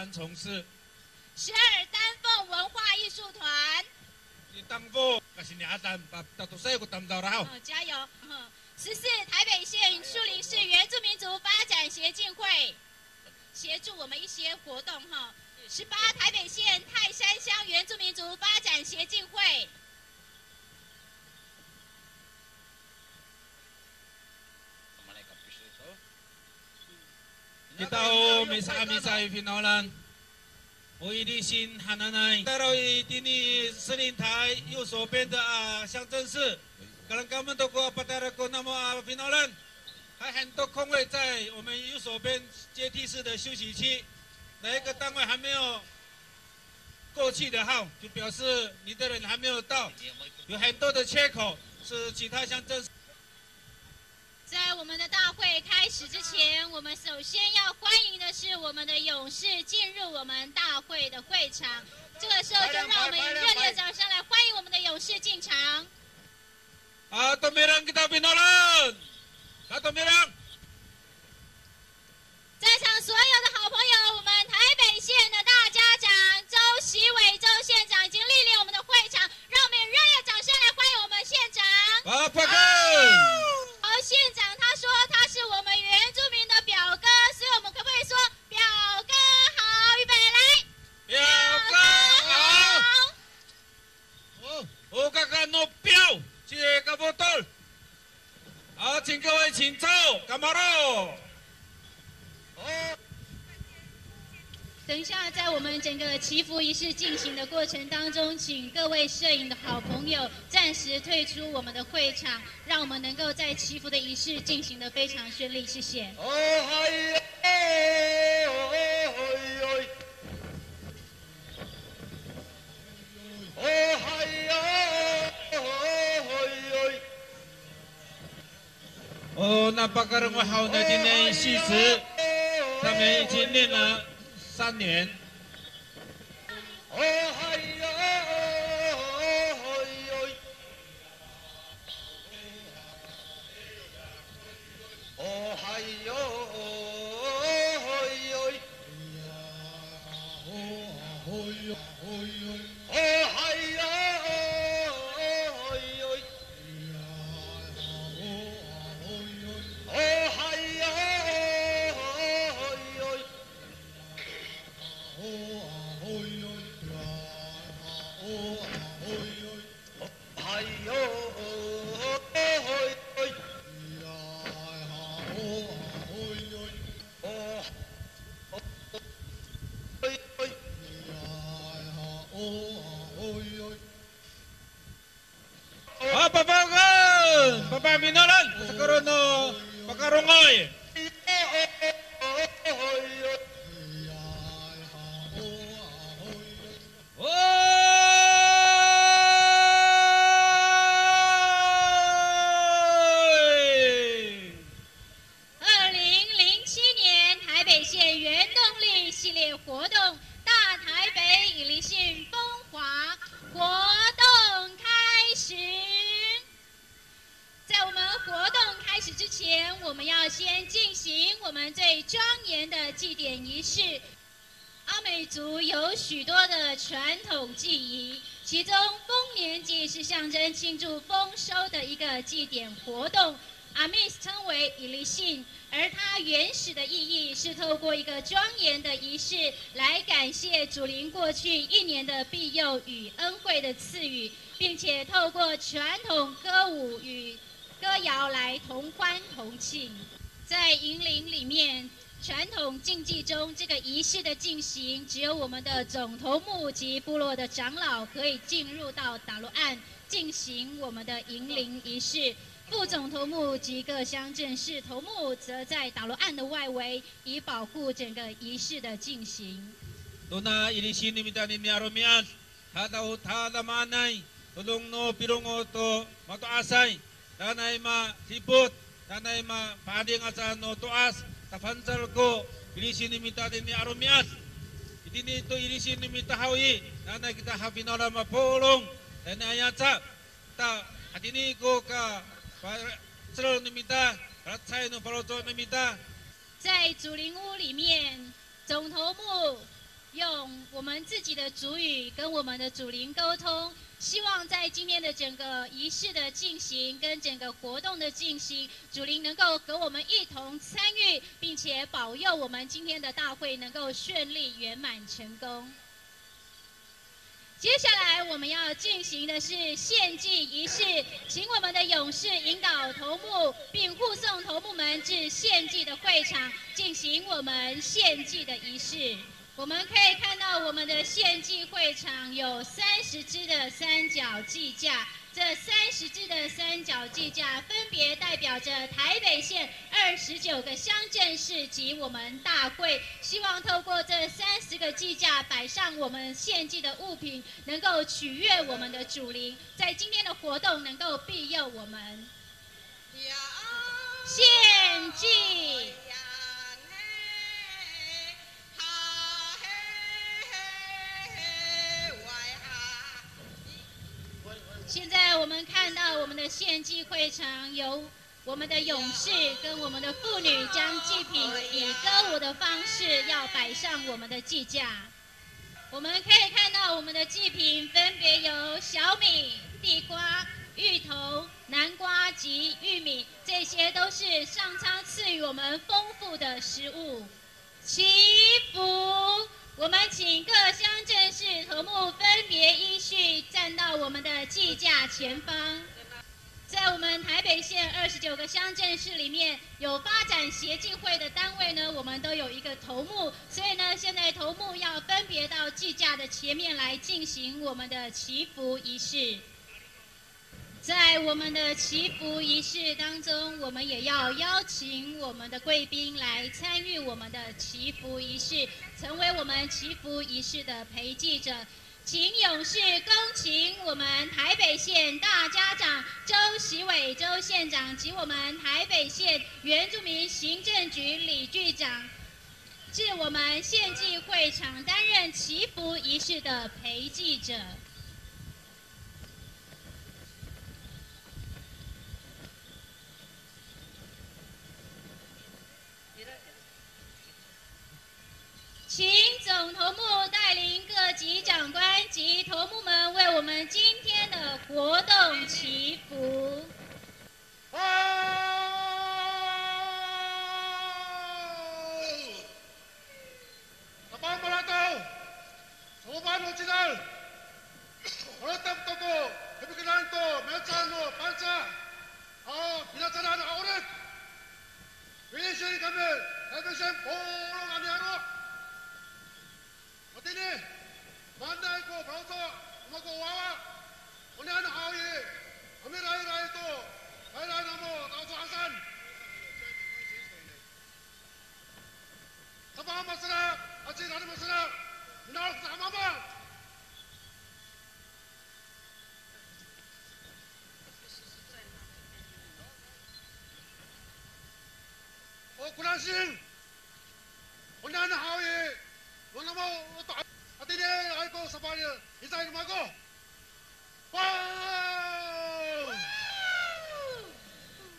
山从事。12丹凤文化艺术团。丹凤kasi ni Adam tatusay ko tamdaw raw。加油！14台北县树林市原住民族发展协进会协助我们一些活动哈。18台北县泰山乡原住民族发展协进会。Itaw misa finalan.我一立新汉奶奶，带到印尼森林台右手边的乡镇市，可能他们都过不带了过那么finalan，还很多空位在我们右手边阶梯式的休息区，哪一个单位还没有过去的号，就表示你的人还没有到，有很多的缺口是其他乡镇。在我们的大会开始之前，我们首先要欢迎的是我们的勇士进入我们大会的会场。这个时候就让我们以热烈的掌声来欢迎我们的勇士进场。Tumirang kita pinolan， tumirang。在场所有的好朋友，我们台北县的大家长周习伟周县长已经莅临我们的会场，让我们以热烈的掌声来欢迎我们县长。好，县长他说他是我们原住民的表哥，所以我们可不可以说表哥好？预备来，表哥好。我刚刚弄表，这个不对。好，请各位请坐，干嘛喽？等一下，在我们整个祈福仪式进行的过程当中，请各位摄影的好朋友暂时退出我们的会场，让我们能够在祈福的仪式进行得非常顺利。谢谢。napakarangahaw na din ay 戏词，他们已经练了3年。Papa Binolan, sekarang no pakarongoy.传统祭仪，其中丰年祭是象征庆祝丰收的一个祭典活动，阿密斯称为以利信，而它原始的意义是透过一个庄严的仪式来感谢主灵过去1年的庇佑与恩惠的赐予，并且透过传统歌舞与歌谣来同欢同庆。在营林里面，传统竞技中，这个仪式的进行，只有我们的总头目及部落的长老可以进入到打鹿岸进行我们的迎灵仪式。副总头目及各乡镇市头目则在打鹿岸的外围，以保护整个仪式的进行。Tuna ilisi ni mitani ni aromias, hadaw tadamanay, tulong no pirungo to matuasay, danay ma siput, danay ma pading asa no tuas. Tafansal ko ilisin ni mita din ni aromias. Itini ito ilisin ni mita hawi. Nana kita hapinola mapulong. Dan ayatsa. Ta atini ko ka selo ni mita.在主灵屋里面，总头目用我们自己的主语跟我们的主灵沟通，希望在今天的整个仪式的进行跟整个活动的进行，主灵能够和我们一同参与，并且保佑我们今天的大会能够顺利圆满成功。接下来我们要进行的是献祭仪式，请我们的勇士引导头目，并护送头目们至献祭的会场，进行我们献祭的仪式。我们可以看到我们的献祭会场有30只的三角祭架，这30只的三角祭架分别代表着台北县29个乡镇市及我们大会，希望透过这30个祭架摆上我们献祭的物品，能够取悦我们的主灵，在今天的活动能够庇佑我们。献祭。现在我们看到我们的献祭会场有我们的勇士跟我们的妇女将祭品以歌舞的方式要摆上我们的祭架。我们可以看到我们的祭品分别有小米、地瓜、芋头、南瓜及玉米，这些都是上苍赐予我们丰富的食物。祈福，我们请各乡镇市头目分别依序站到我们的祭架前方。在我们台北县29个乡镇市里面，有发展协进会的单位呢，我们都有一个头目，所以呢，现在头目要分别到祭架的前面来进行我们的祈福仪式。在我们的祈福仪式当中，我们也要邀请我们的贵宾来参与我们的祈福仪式，成为我们祈福仪式的陪祭者。请勇士恭请我们台北县大家长周习伟周县长及我们台北县原住民行政局李局长至我们献祭会场担任祈福仪式的陪祭者。请总头目带领各级长官及头目们为我们今天的活动祈福。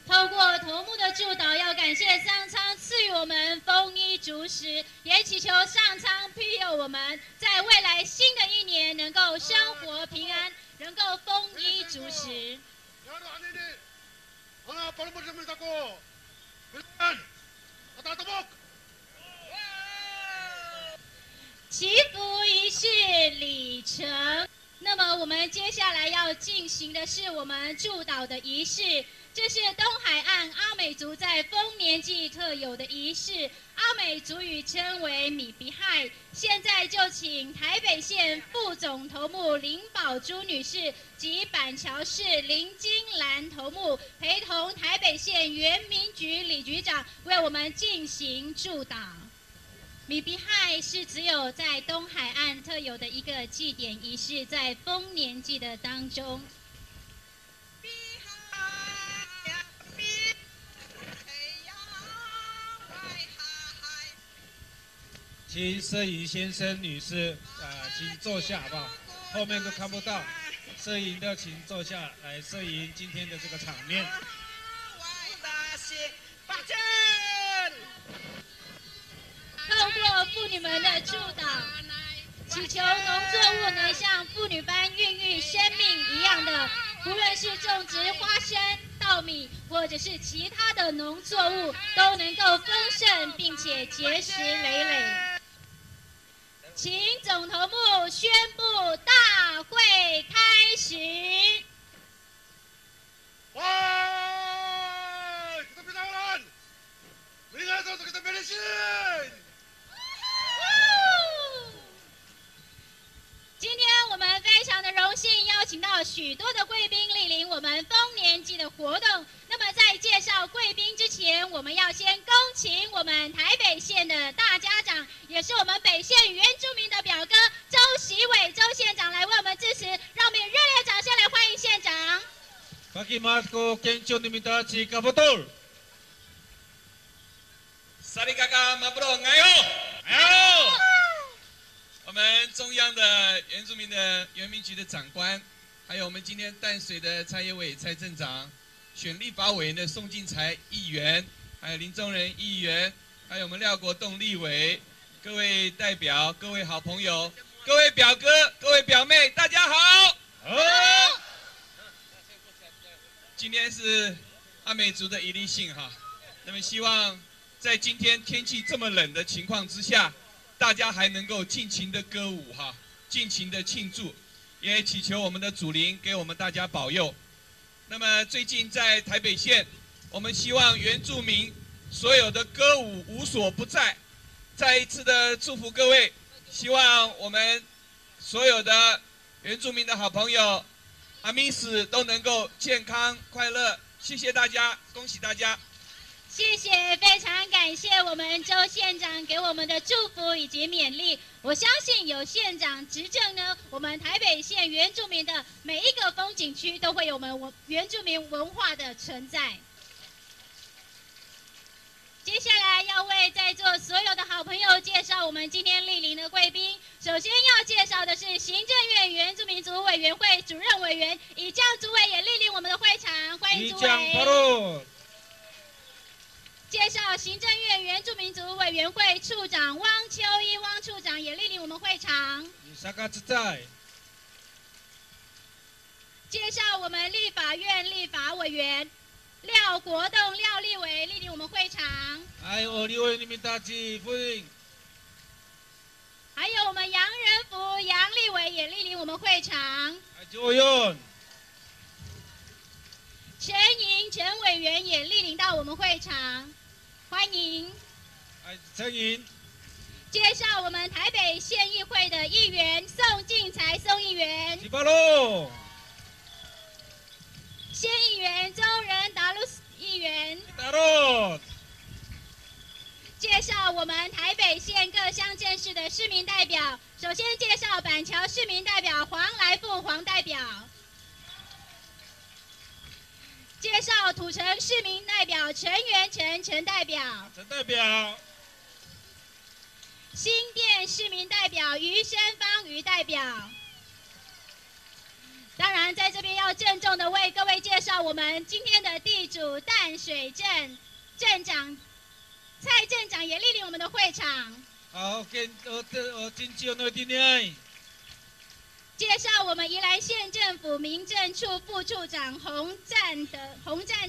透过头目的祝祷，要感谢上苍赐予我们丰衣足食，也祈求上苍庇佑我们，在未来新的一年能够生活平安，能够丰衣足食。祈福仪式礼成。那么我们接下来要进行的是我们祝祷的仪式，这是东海岸阿美族在丰年祭特有的仪式，阿美族语称为米比亥。现在就请台北县副总头目林宝珠女士及板桥市林金兰头目陪同台北县原民局李局长为我们进行祝祷。米比亥是只有在东海岸特有的一个祭典仪式，在丰年祭的当中。请摄影先生、女士请坐下好不好？后面都看不到，摄影的请坐下来摄影今天的这个场面。透过妇女们的祝祷，祈求农作物能像妇女般孕育生命一样的，不论是种植花生、稻米，或者是其他的农作物，都能够丰盛并且结实累累。请总头目宣布大会开始。哇！ kita berjalan. Melihat untuk kita beresin. 今天我们非常的荣幸邀请到许多的贵宾莅临我们丰年祭的活动。那么在介绍贵宾之前，我们要先恭请我们台北县的大家长，也是我们北县原住民的表哥周习伟周县长来为我们致辞，让我们热烈掌声来欢迎县长。Pakimasko Kencho Nimita Chikabotol. Sarikaka Mabro Ngayo， Ayo！ 我们中央的原住民的原民局的长官，还有我们今天淡水的蔡业伟蔡镇长，选立法委员的宋进财议员，还有林宗仁议员，还有我们廖国栋立委，各位代表、各位好朋友、各位表哥、各位表妹，大家好！好。今天是阿美族的一例性哈，那么希望在今天天气这么冷的情况之下，大家还能够尽情的歌舞哈，尽情的庆祝，也祈求我们的祖灵给我们大家保佑。那么最近在台北县，我们希望原住民所有的歌舞无所不在，再一次的祝福各位，希望我们所有的原住民的好朋友阿密斯都能够健康快乐，谢谢大家，恭喜大家。谢谢，非常感谢我们周县长给我们的祝福以及勉励。我相信有县长执政呢，我们台北县原住民的每一个风景区都会有我们原住民文化的存在。接下来要为在座所有的好朋友介绍我们今天莅临的贵宾。首先要介绍的是行政院原住民族委员会主任委员以将主委也莅临我们的会场，欢迎主委。介绍行政院原住民族委员会处长汪秋一汪处长也莅临我们会场。介绍我们立法院立法委员廖国栋廖立委莅临我们会场。还有我们杨仁福杨立委也莅临我们会场。陈莹陈委员也莅临到我们会场，欢迎。陈莹。介绍我们台北县议会的议员宋进财宋议员。县议员周仁达鲁斯议员。介绍我们台北县各乡镇市的市民代表，首先介绍板桥市民代表黄来富黄代表。介绍土城市民代表陈元成陈代表，陈代表。新店市民代表余生芳余代表。当然，在这边要郑重的为各位介绍我们今天的地主淡水镇镇长蔡镇长也莅临我们的会场。好，我今天我今天。介绍我们宜兰县政府民政处副处长洪占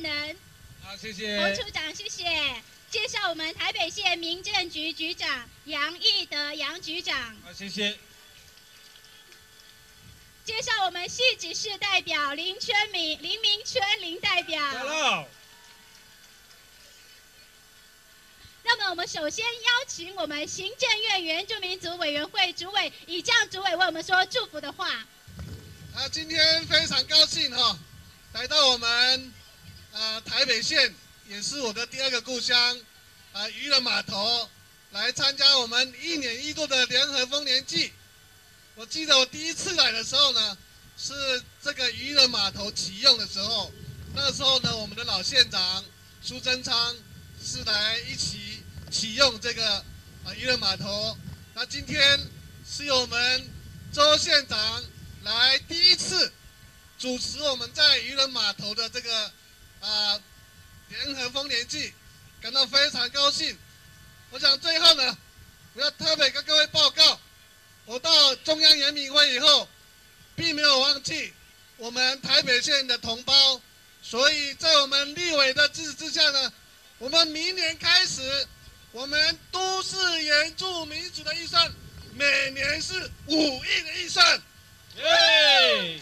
能。好，谢谢。洪处长，谢谢。介绍我们台北县民政局局长杨义德杨局长。好，谢谢。介绍我们汐止市代表林明春林代表。Hello。那么我们首先邀请我们行政院原住民族委员会主委以将主委为我们说祝福的话。今天非常高兴来到我们台北县，也是我的第二个故乡渔人码头，来参加我们1年1度的联合丰年祭。我记得我第一次来的时候呢，是这个渔人码头启用的时候，那时候呢，我们的老县长苏贞昌是来一起启用这个渔人码头。那今天是由我们周县长来第一次主持我们在渔人码头的这个联合丰年祭，感到非常高兴。我想最后呢，我要特别跟各位报告，我到中央人民会以后，并没有忘记我们台北县的同胞，所以在我们立委的支持之下呢，我们明年开始，我们都市原住民族的预算每年是5亿的预算。耶！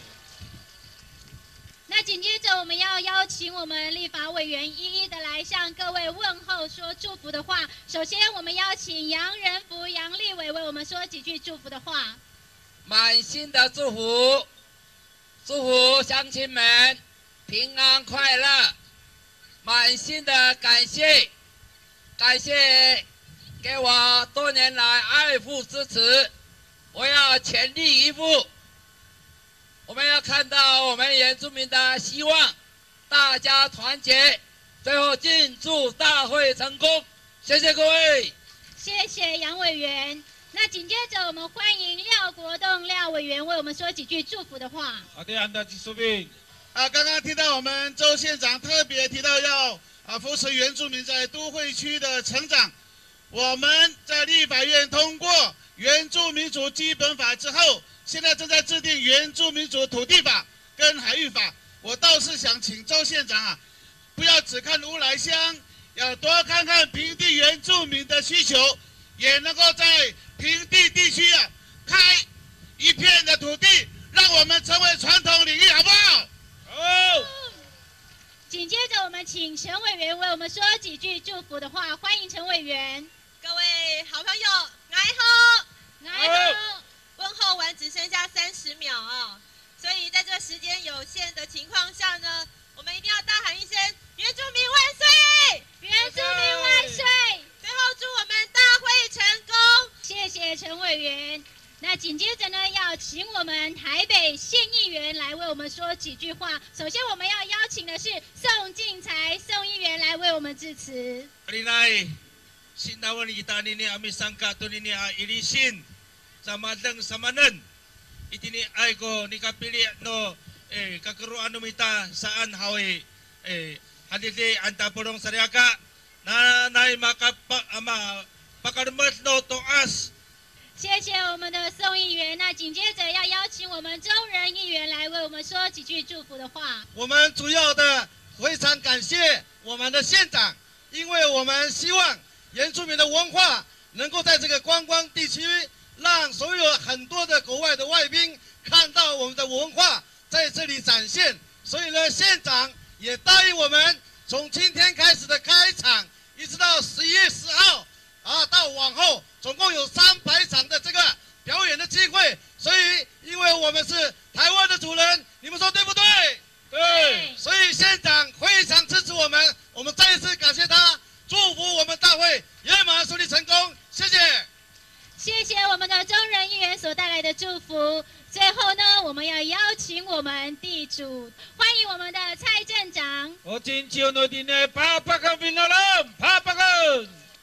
那紧接着我们要邀请我们立法委员一一的来向各位问候说祝福的话。首先，我们邀请杨仁福杨立委为我们说几句祝福的话。满心的祝福，祝福乡亲们平安快乐。满心的感谢，感谢给我多年来爱护支持，我要全力以赴。我们要看到我们原住民的希望，大家团结，最后敬祝大会成功。谢谢各位，谢谢杨委员。那紧接着我们欢迎廖国栋廖委员为我们说几句祝福的话。好的，安达技术兵。刚刚听到我们周县长特别提到要扶持原住民在都会区的成长。我们在立法院通过原住民族基本法之后，现在正在制定原住民族土地法跟海域法。我倒是想请周县长不要只看乌来乡，要多看看平地原住民的需求，也能够在平地地区开一片的土地，让我们成为传统领域，好不好？好。紧接着我们请陈委员为我们说几句祝福的话。欢迎陈委员。各位好朋友，来好，来好。问候完只剩下30秒所以在这个时间有限的情况下呢，我们一定要大喊一声“原住民万岁”！原住民万岁！最后祝我们大会成功。谢谢陈委员。那紧接着呢，要请我们台北县议员来为我们说几句话。首先，我们要邀请的是宋进财宋议员来为我们致辞。Sinawanita ni Ami Sangka to ni Ilisin sama deng sama nen itini ay ko ni kapili no kakeruan numita saan hawi hadidi anta pulong sariaka na nai pakarmet no to as。谢谢我们的宋议员。那紧接着要邀请我们中人议员来为我们说几句祝福的话。我们主要的非常感谢我们的县长，因为我们希望原住民的文化能够在这个观光地区，让所有很多的国外的外宾看到我们的文化在这里展现。所以呢，县长也答应我们，从今天开始的开场，一直到11月10号到往后，总共有300场的这个表演的机会。所以，因为我们是台湾的主人，你们说对不对？对。所以县长非常支持我们，我们再一次感谢他。祝福我们大会圆满顺利成功，谢谢。谢谢我们的中人议员所带来的祝福。最后呢，我们要邀请我们地主，欢迎我们的蔡镇长。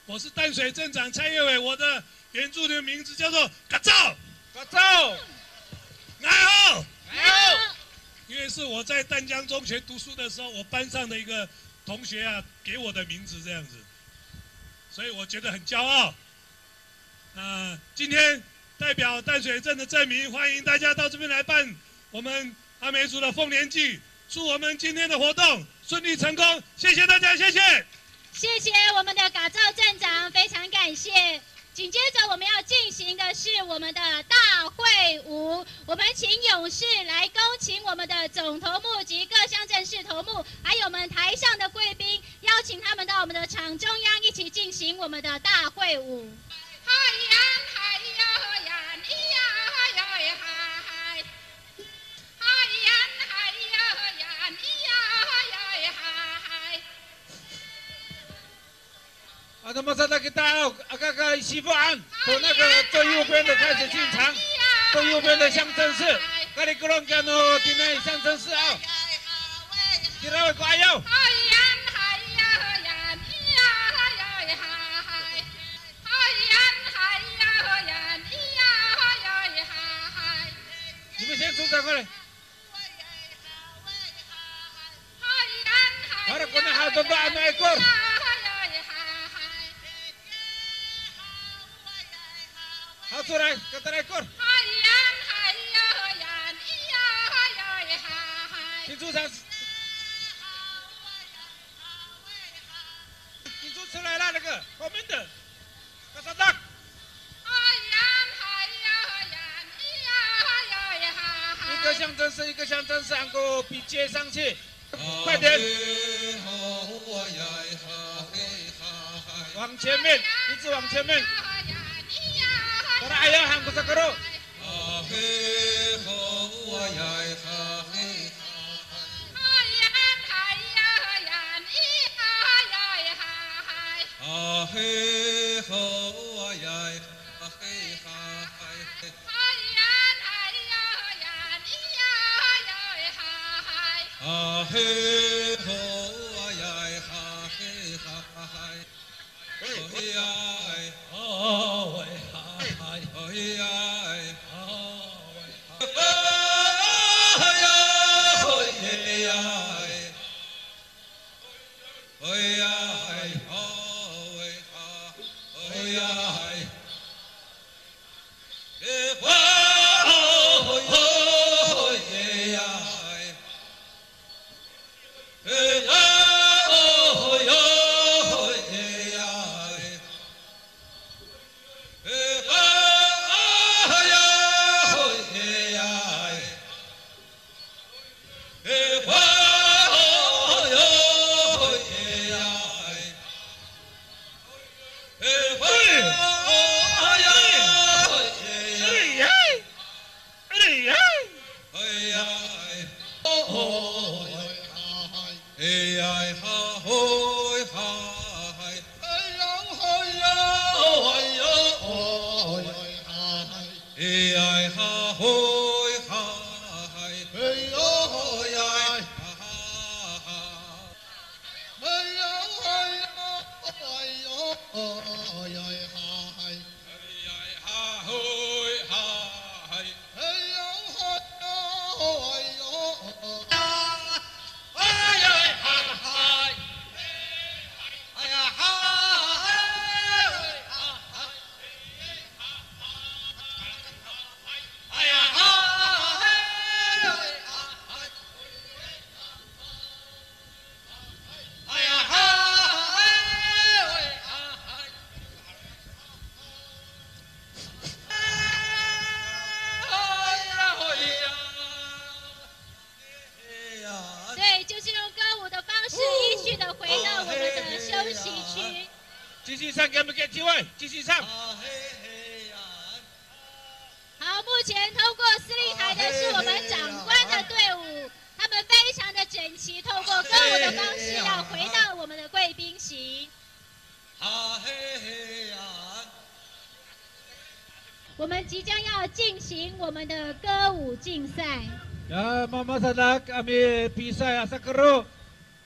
我是淡水镇长蔡业伟，我的原住民名字叫做嘎造，嘎造，来好，来好。因为是我在淡江中学读书的时候，我班上的一个同学给我的名字这样子，所以我觉得很骄傲。今天代表淡水镇的镇民，欢迎大家到这边来办我们阿美族的丰年祭，祝我们今天的活动顺利成功。谢谢大家，谢谢。谢谢我们的嘎造镇长，非常感谢。紧接着我们要进行的是我们的大会舞，我们请勇士来恭请我们的总头目及各乡镇市头目，还有我们台上的贵宾，邀请他们到我们的场中央一起进行我们的大会舞。嗨呀嗨呀呀咿呀呀呀嗨，嗨呀嗨呀呀咿呀呀嗨。那么现在给大家个媳妇安，从那个最右边的开始进场，最右边的乡镇市，咖喱咕隆干哦，今天乡镇市第二位瓜友。你们先出场过来。好了，过来好多安排过。好，跳出来，跟他来过。请出场。请出来了那个后面的，跟上场。一个象征式，一个象征式，按个笔接上去，快点。往前面，一直往前面。Para ayah hang kusakaro.继续唱，给我们给机会，继续唱。好，目前通过司令台的是我们长官的队伍，他们非常的整齐，透过歌舞的方式要回到我们的贵宾席。我们即将要进行我们的歌舞竞赛。Mamasanak kami pisah sakero。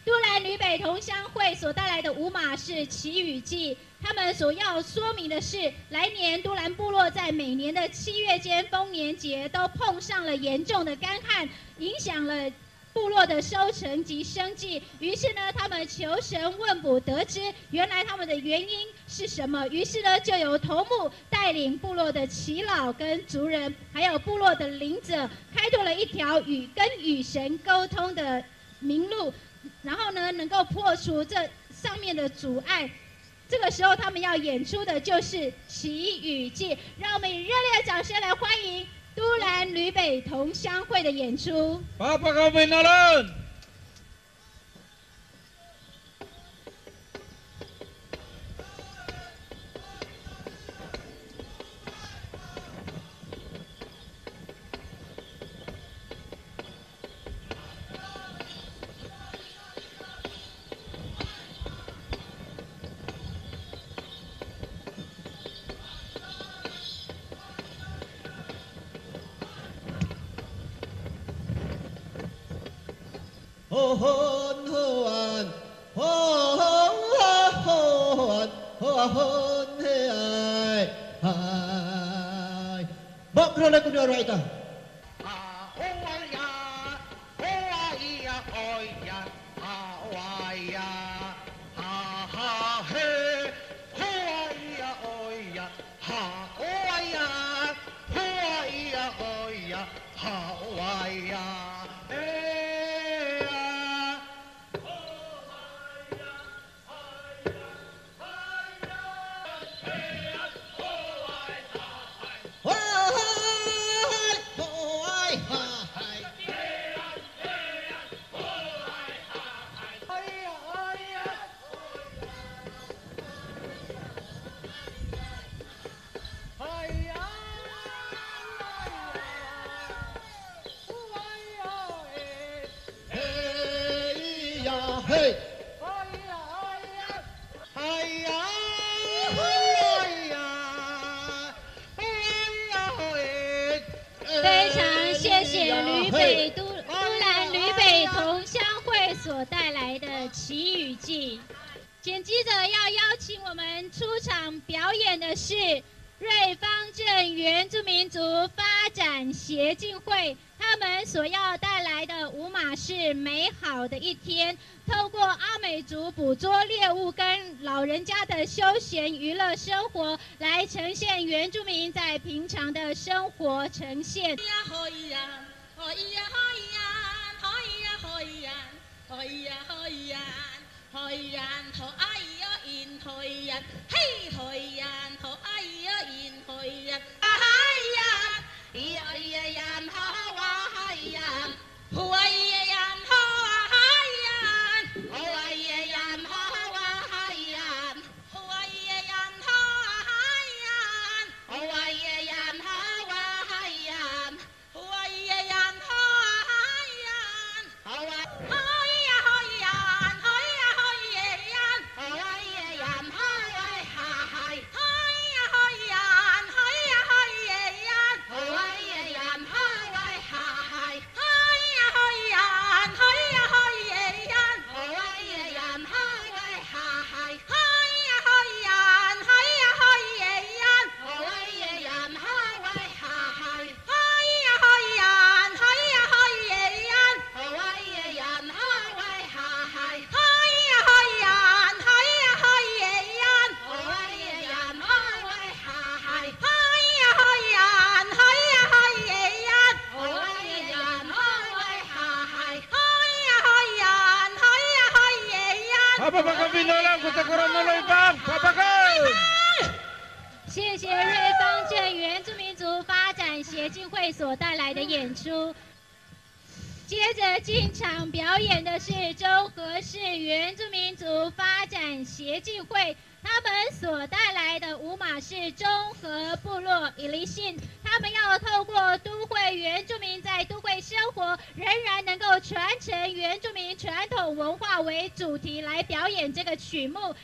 都兰吕北同乡会所带来的舞马是祈雨祭，他们所要说明的是，来年都兰部落在每年的7月间丰年节都碰上了严重的干旱，影响了部落的收成及生计。于是呢，他们求神问卜，得知原来他们的原因是什么。于是呢，就由头目带领部落的耆老跟族人，还有部落的领者，开拓了一条跟雨神沟通的明路。然后呢，能够破除这上面的阻碍。这个时候，他们要演出的就是祈雨祭。让我们以热烈的掌声来欢迎都兰吕北同乡会的演出。Bapak kami nalan。ho hon hoan ho hon hoan ho hon hai hai bok role ku doro ita ha 呀嘿，哎呀非常谢谢吕北都兰吕北同乡会所带来的奇雨记。紧接着要邀请我们出场表演的是瑞芳镇原住民族发展协进会，他们所要带来的舞马是美好的一天，透过阿美族捕捉猎物跟老人家的休闲娱乐生活，来呈现原住民在平常的生活呈现。谢谢瑞芳镇原住民族发展协进会所带来的演出。接着进场表演的是中和市原住民族发展协进会，他们所带来的舞马是中和部落伊犁信，他们要透过都会原住民在都会生活，仍然能够传承原住民传统文化为主题来表演这个曲目。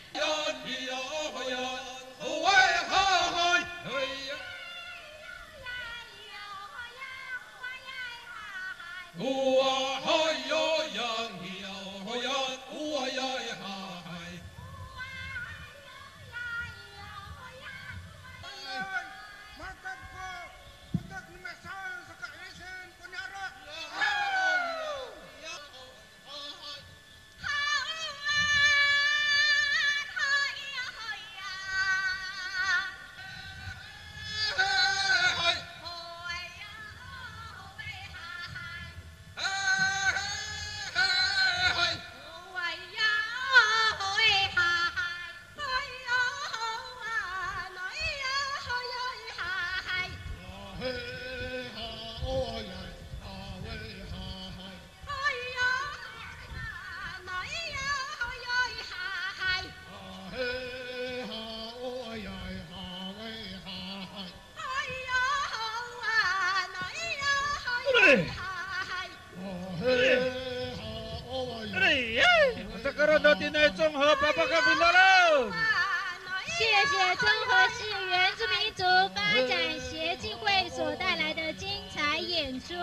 谢谢中和市原住民族发展协进会所带来的精彩演出。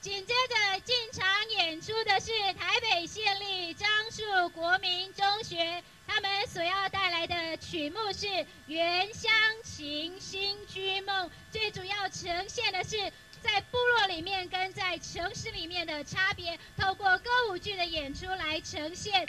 紧接着进场演出的是台北县立樟树国民中学，他们所要带来的曲目是《原乡情新居梦》，最主要呈现的是在部落里面跟在城市里面的差别，透过歌舞剧的演出来呈现。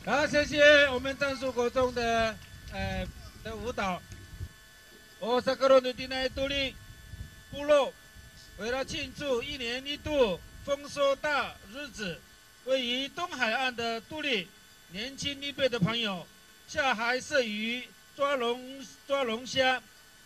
好，谢谢我们战术国中的舞蹈。大阪の地内独立部落为了庆祝1年1度丰收大日子，位于东海岸的独立年轻一辈的朋友下海射鱼、抓龙虾，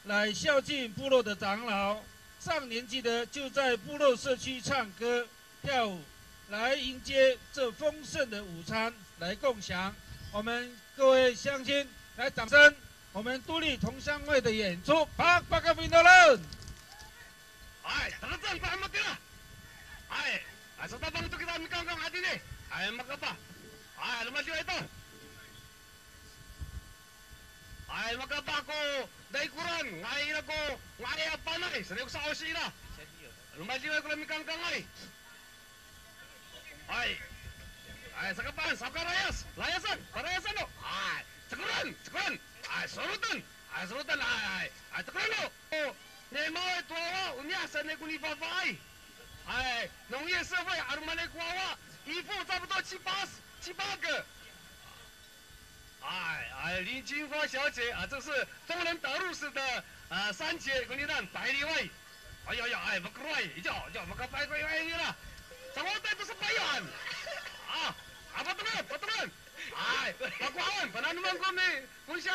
来孝敬部落的长老。上年纪的就在部落社区唱歌跳舞，来迎接这丰盛的午餐，来共享。我们各位乡亲，来掌声！我们独立同乡会的演出，八个频道人。哎，大家站快点啦！哎，sudah bang tu kita mikang hati ni. Mak apa? Lepas dia itu. Mak apa ko dai kurang, ngai ako, ngai apa nai? Saya ko sa osi na. Lepas dia ko mikang ai. Sakapan, sakar layasan no. Sekuran. Sorotan. Sekuran no. Ne mau tuawa, unya sana kuni fafai. 农业社会阿鲁曼的瓜娃，一副差不多七八个。林金花小姐这是中人德鲁市的3节国民党百里外。不可爱，叫不可百块外了，怎么带都是100元。不懂。把瓜万，把他们过没过下。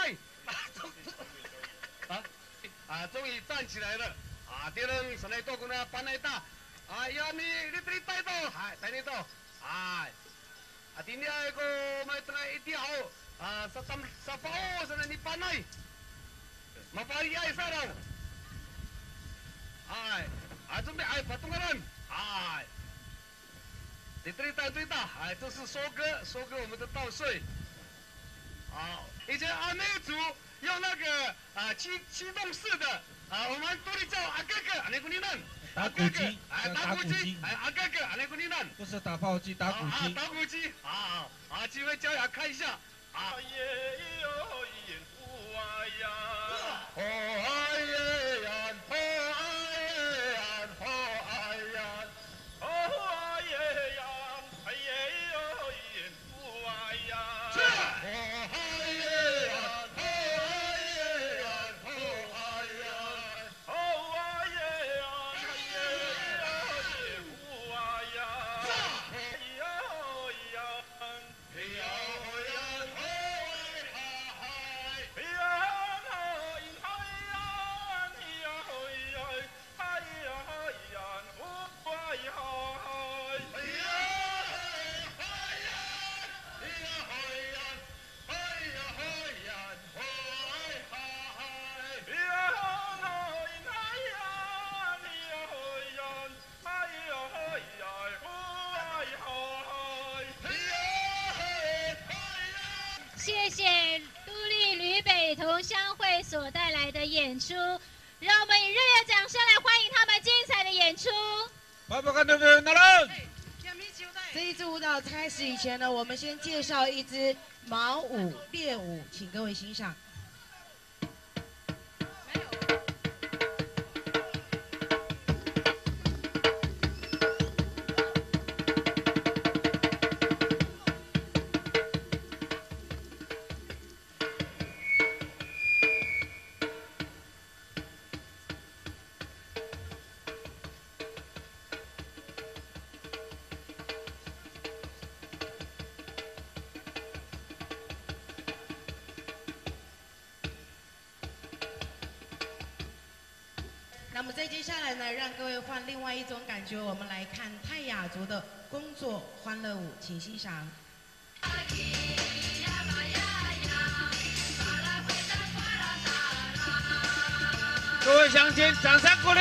终于站起来了。别人上来多过那搬来大。你这里带到，带你到，今天个买tengah itiao, sa pao sana ni panay, mapari ay sarang,准备patungan, 对的，这是收割我们的稻穗，以前阿美族用那个驱动式的，我们都里叫阿哥哥，那个你们。打鼓机，阿哥哥，那个你呢？不是打炮机，打鼓机。打鼓机，机会教雅看一下。谢谢都立旅北同乡会所带来的演出，让我们以热烈掌声来欢迎他们精彩的演出。这一支舞蹈开始以前呢，我们先介绍一支毛舞猎舞，请各位欣赏。那么再接下来呢，让各位换另外一种感觉，我们来看泰雅族的工作欢乐舞，请欣赏。各位乡亲，掌声鼓励！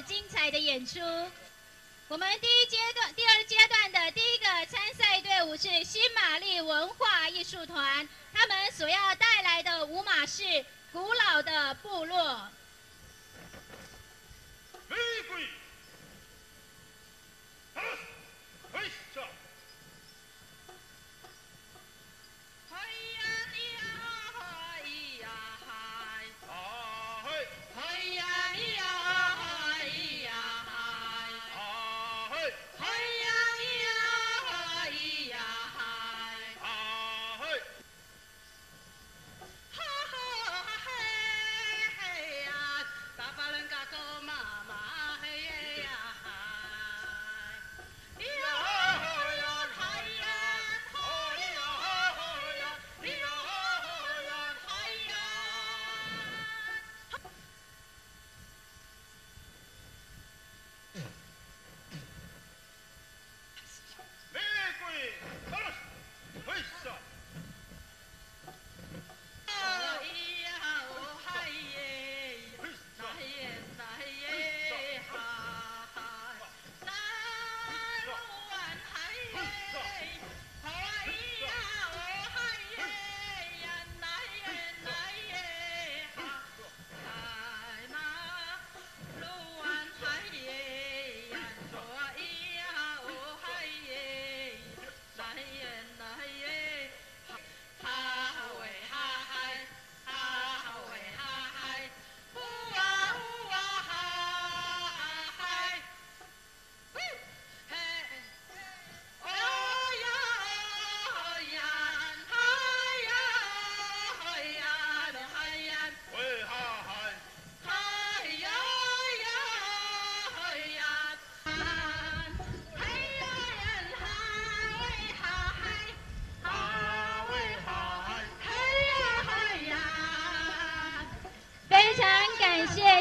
精彩的演出。我们第二阶段的第一个参赛队伍是新玛丽文化艺术团，他们所要带来的舞马是古老的部落。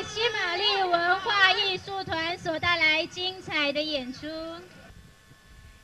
新玛丽文化艺术团所带来精彩的演出。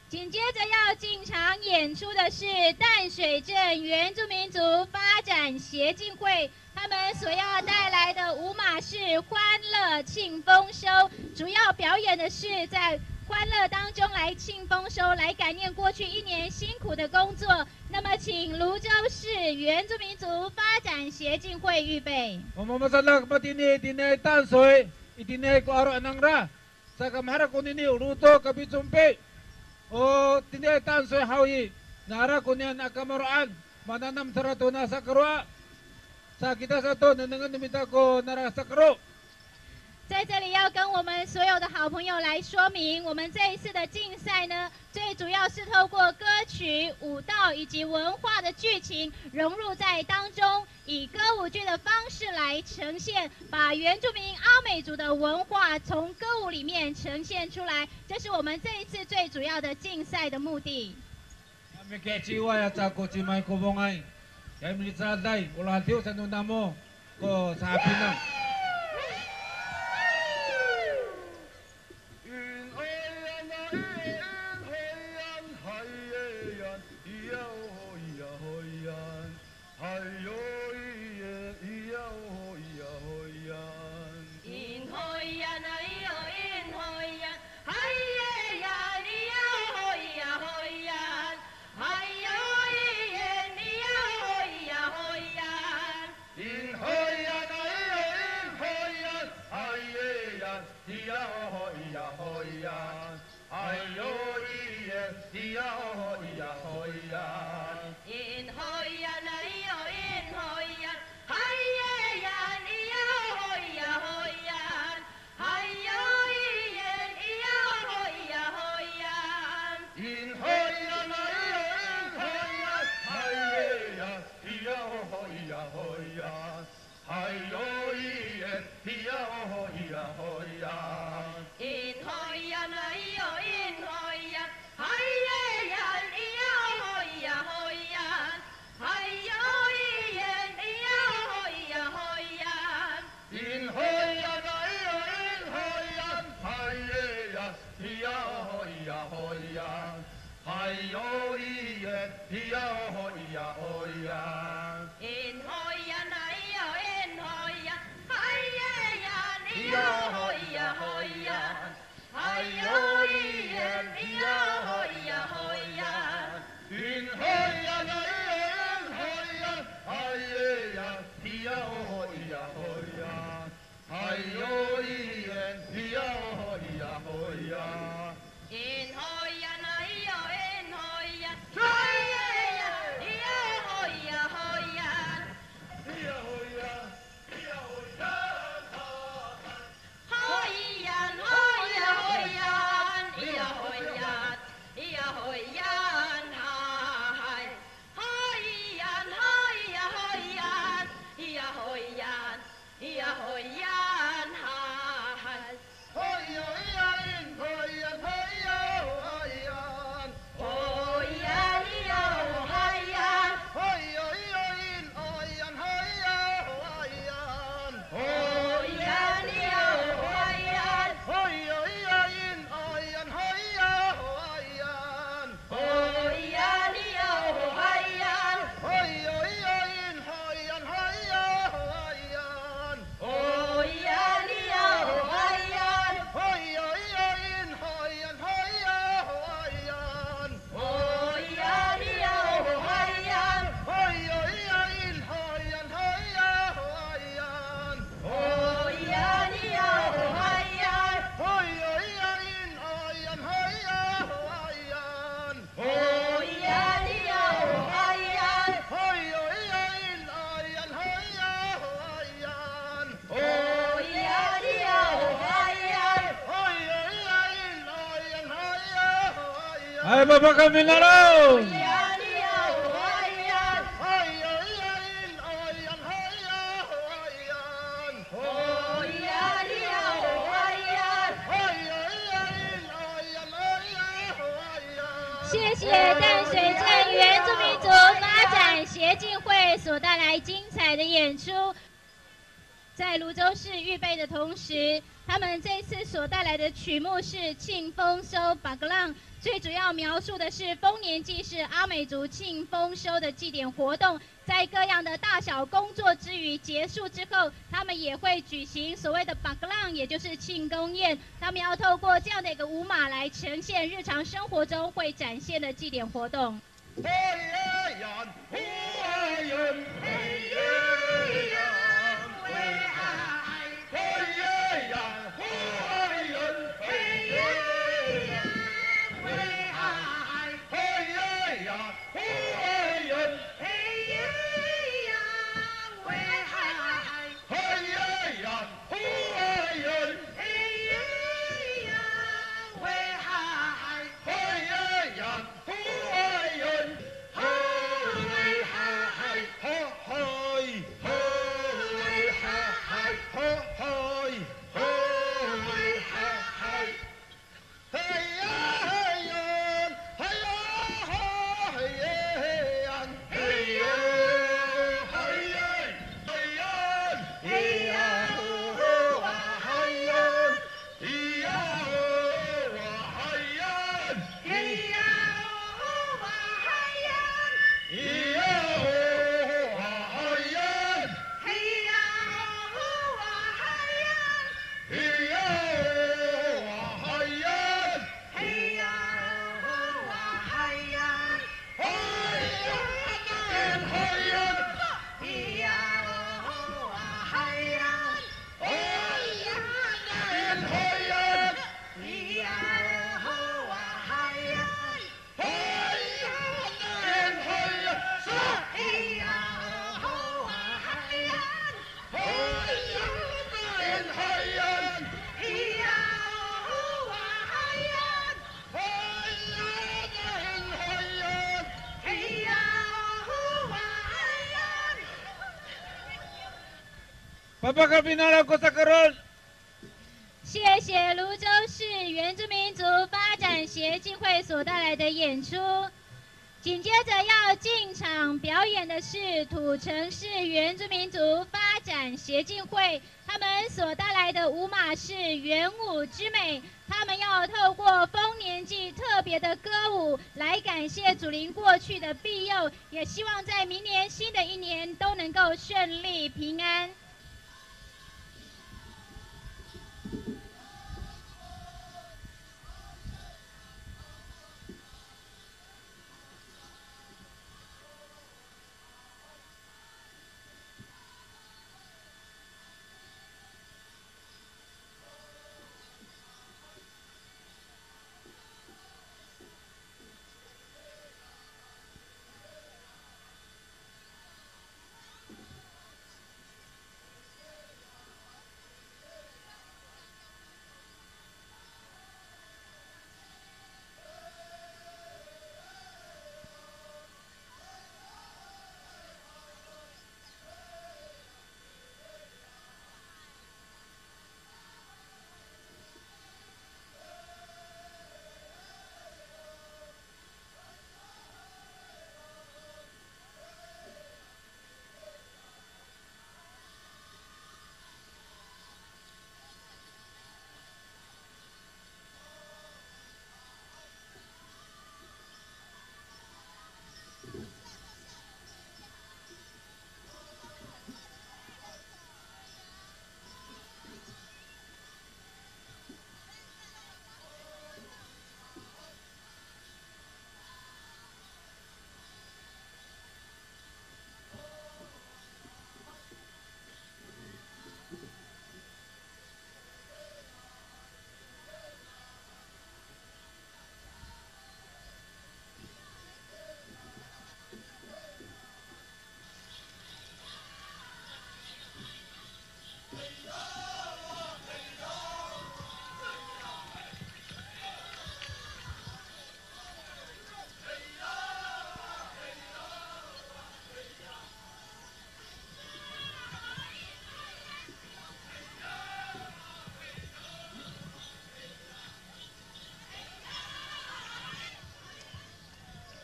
紧接着要进场演出的是淡水镇原住民族发展协进会，他们所要带来的舞马是欢乐庆丰收，主要表演的是在欢乐当中来庆丰收，来感念过去一年辛苦的工作。那么，请泸州市原住民族发展协进会预备。我们masalah dinay淡水dinay ko aro anang ra sa kamahara ko nini uruto kabitsumpe o dinay淡水hawi nara ko niyan akamaroan mananam sarato na sa karwa sa kita sa to nanangan nimita ko nara sa karo。在这里要跟我们所有的好朋友来说明，我们这一次的竞赛呢，最主要是透过歌曲、舞蹈以及文化的剧情融入在当中，以歌舞剧的方式来呈现，把原住民阿美族的文化从歌舞里面呈现出来，这是我们这一次最主要的竞赛的目的。Hai Bapak kami Mindanao.谢谢淡水镇原住民族发展协进会所带来精彩的演出。在泸州市预备的同时，他们这次所带来的曲目是庆丰收巴格浪，最主要描述的是丰年祭是阿美族庆丰收的祭典活动。在各样的大小工作之余结束之后，他们也会举行所谓的巴格浪，也就是庆功宴。他们要透过这样的一个舞马来呈现日常生活中会展现的祭典活动。Bapak kami Mindanao Kota Karon。谢谢泸州市原住民族发展协进会所带来的演出。紧接着要进场表演的是土城市原住民族发展协进会，他们所带来的舞马是元舞之美。他们要透过丰年祭特别的歌舞来感谢祖灵过去的庇佑，也希望在明年新的一年都能够顺利平安。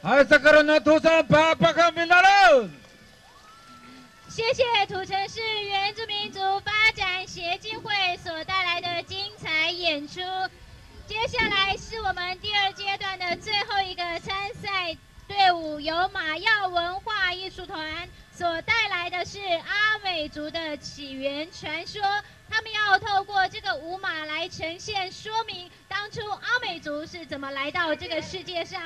sekarang natusan Apakah Mindalan。谢谢土城市原住民族发展协进会所带来的精彩演出。接下来是我们第2阶段的最后一个参赛队伍，由马耀文化艺术团所带来的是阿美族的起源传说。他们要透过这个舞马来呈现说明当初阿美族是怎么来到这个世界上。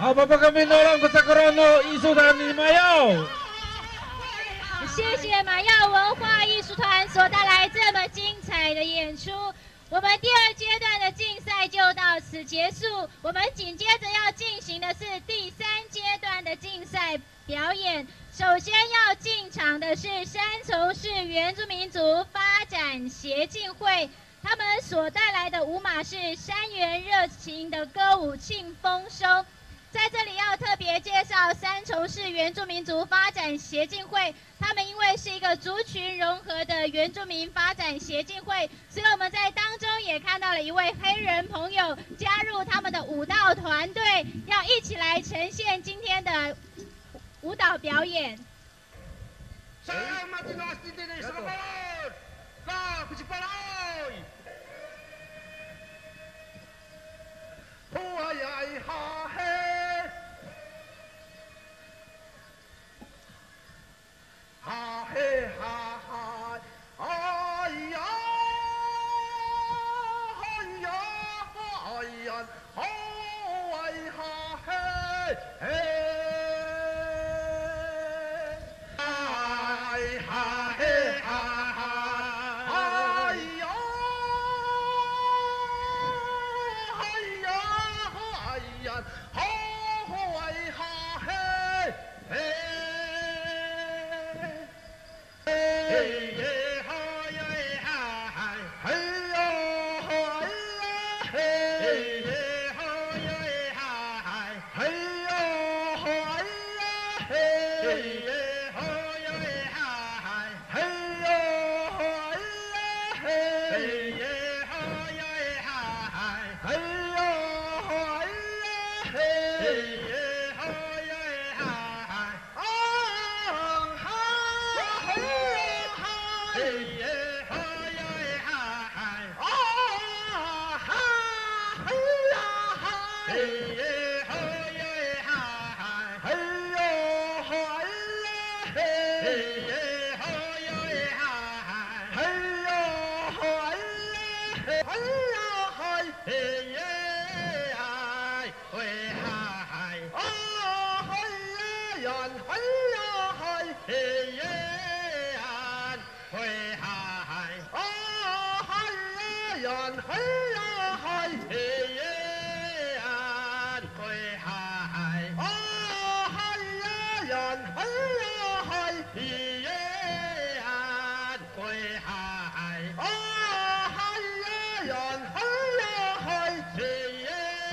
Apakah Mindalan Sekarang艺术团李马耀。谢谢马耀文化艺术团所带来这么精彩的演出。我们第2阶段的竞赛就到此结束。我们紧接着要进行的是第3阶段的竞赛表演。首先要进场的是三重市原住民族发展协进会，他们所带来的舞马是山原热情的歌舞庆丰收。在这里要特别介绍三重市原住民族发展协进会，他们因为是一个族群融合的原住民发展协进会，所以我们在当中也看到了一位黑人朋友加入他们的舞蹈团队，要一起来呈现今天的舞蹈表演。哈嘿哈哈，哎呀，哎呀，哎呀，好哎哈嘿，嘿，哎哈嘿哈哈，哎呀，哎呀，哎呀，好哎哈嘿，嘿。Hey!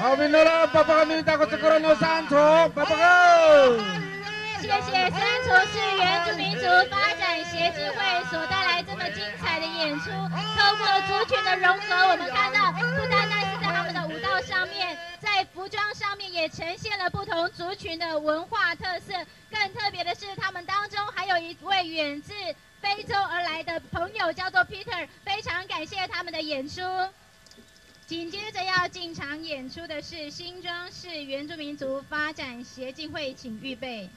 好，评论了，爸爸你打过这个人有三重，爸爸哥。谢谢三重市原住民族发展协进会所带来这么精彩的演出，透过族群的融合，我们看到不单单是在他们的舞蹈上面，在服装上面也呈现了不同族群的文化特色。更特别的是，他们当中还有一位远自非洲而来的朋友，叫做 Peter， 非常感谢他们的演出。紧接着要进场演出的是新庄市原住民族发展协进会，请预备。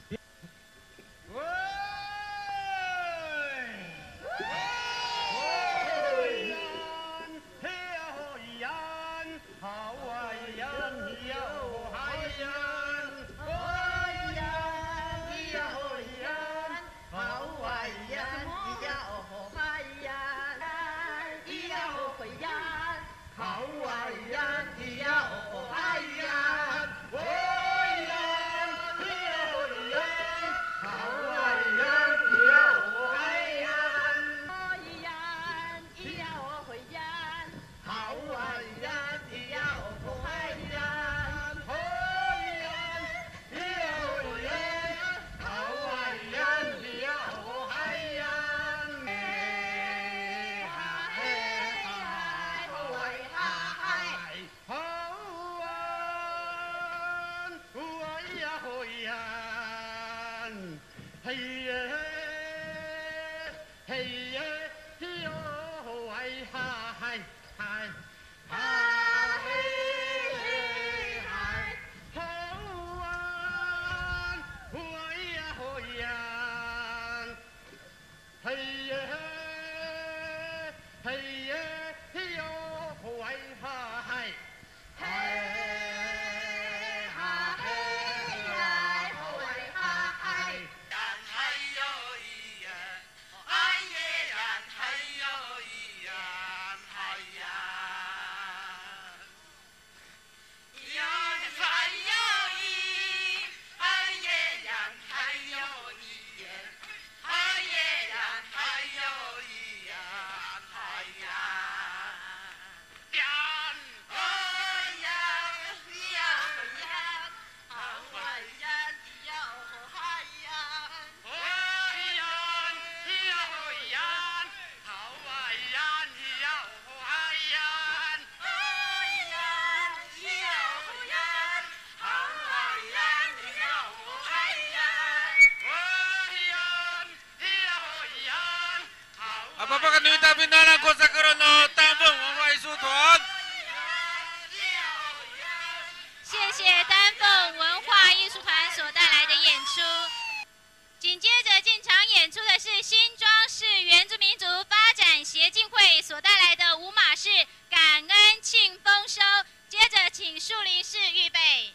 谢谢丹凤文化艺术团所带来的演出。紧接着进场演出的是新庄市原住民族发展协进会所带来的舞马式感恩庆丰收。接着请树林市预备。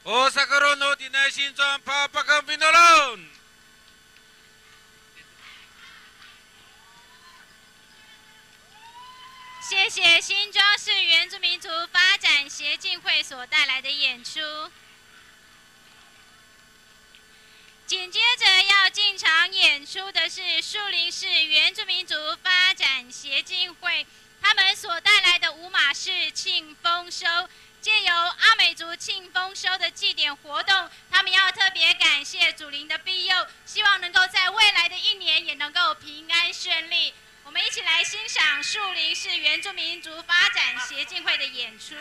大阪ロのディナイ新庄パパカンピノロン。谢谢新庄市原住民族发展协进会所带来的演出。紧接着要进场演出的是树林市原住民族发展协进会，他们所带来的舞马是庆丰收。借由阿美族庆丰收的祭典活动，他们要特别感谢祖灵的庇佑，希望能够在未来的一年也能够平安顺利。我们一起来欣赏树林市原住民族发展协进会的演出。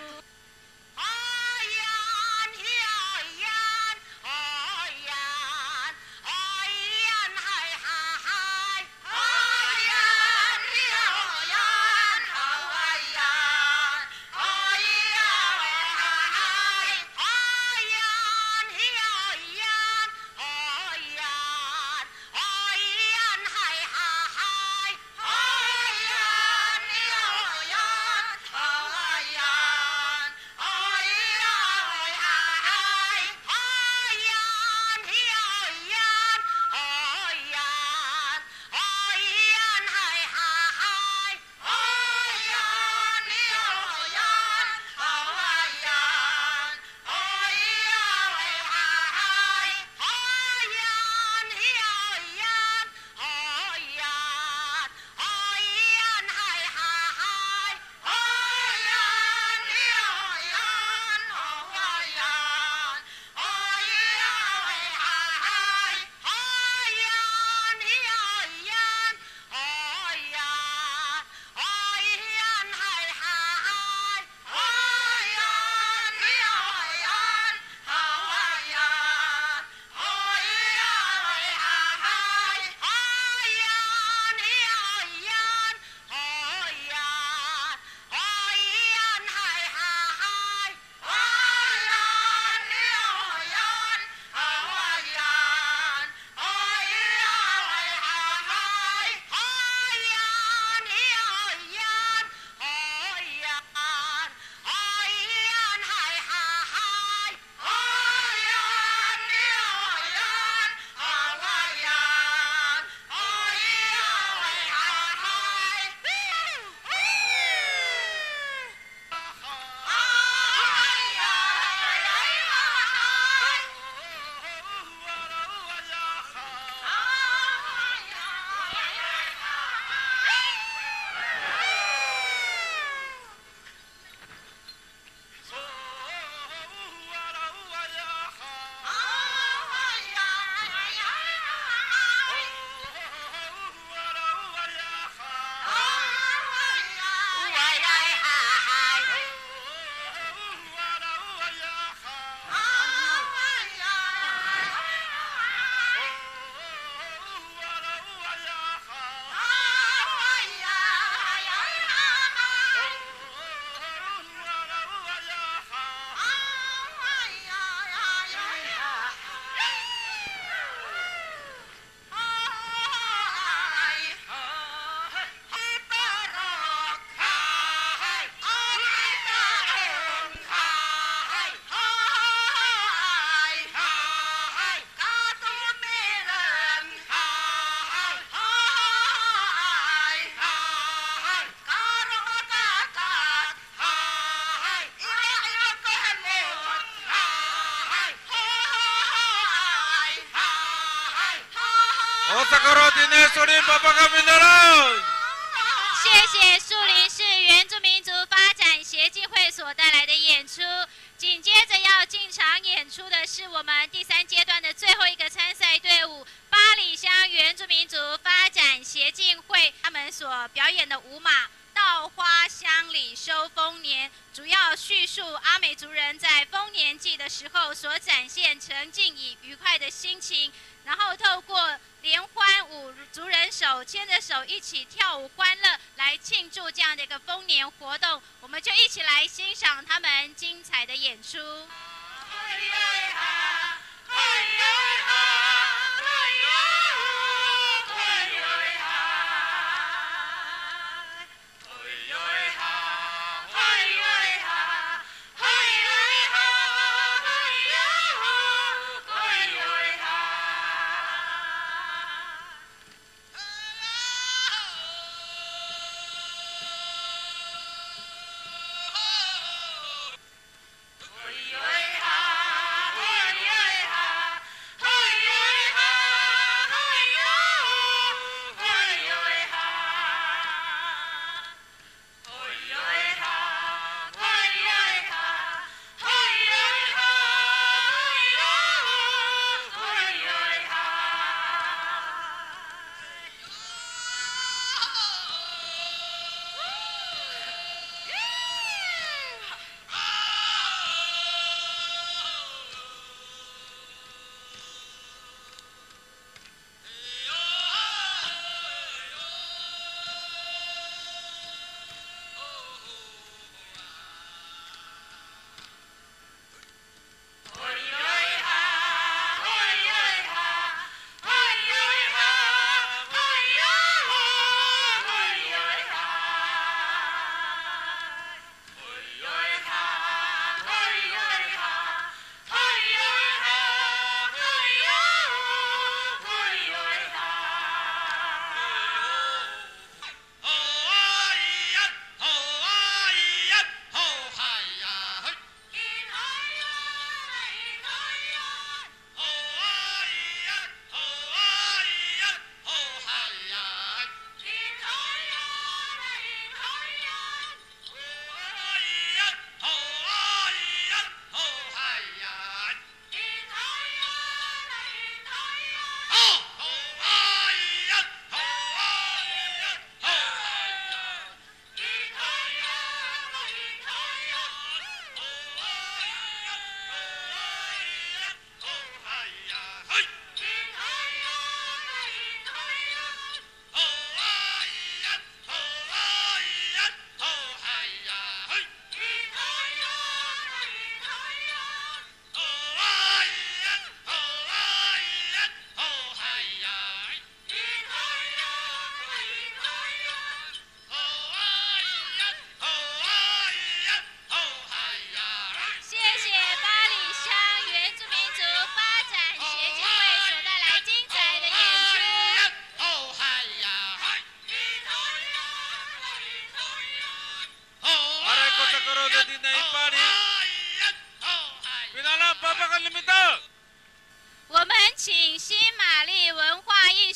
谢谢树林市原住民族发展协进会所带来的演出。紧接着要进场演出的是我们第3阶段的最后一个参赛队伍——八里乡原住民族发展协进会，他们所表演的舞马稻花乡里收丰年，主要叙述阿美族人在丰年祭的时候所展现沉浸与愉快的心情，然后透过联欢舞，族人手牵着手一起跳舞欢乐，来庆祝这样的一个丰年活动。我们就一起来欣赏他们精彩的演出。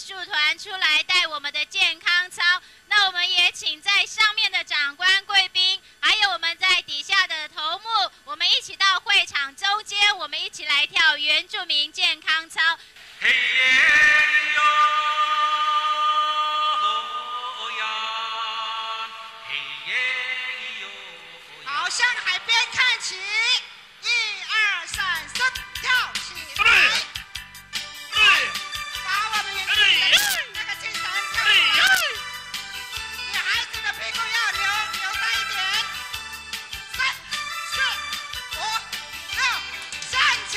术团出来带我们的健康操。那我们也请在上面的长官贵宾，还有我们在底下的头目，我们一起到会场中间，我们一起来跳原住民健康操。嘿耶哟，嘿耶哟。好，向海边看齐，1、2、3，跳起来。把我们原住民的那个精神跳出来。女孩子的屁股要留大一点。3、4、5、6，向前。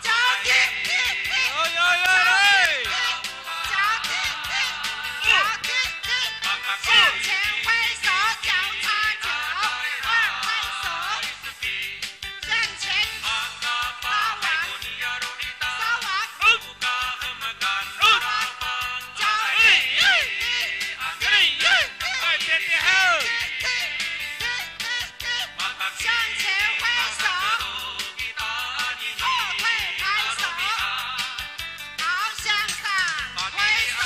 脚踢踢踢，脚踢踢，脚踢踢，向前挥手，脚插脚，2拍手，向前，撒网，撒网，脚踢踢，向前挥手，后退拍手，好，向上挥手。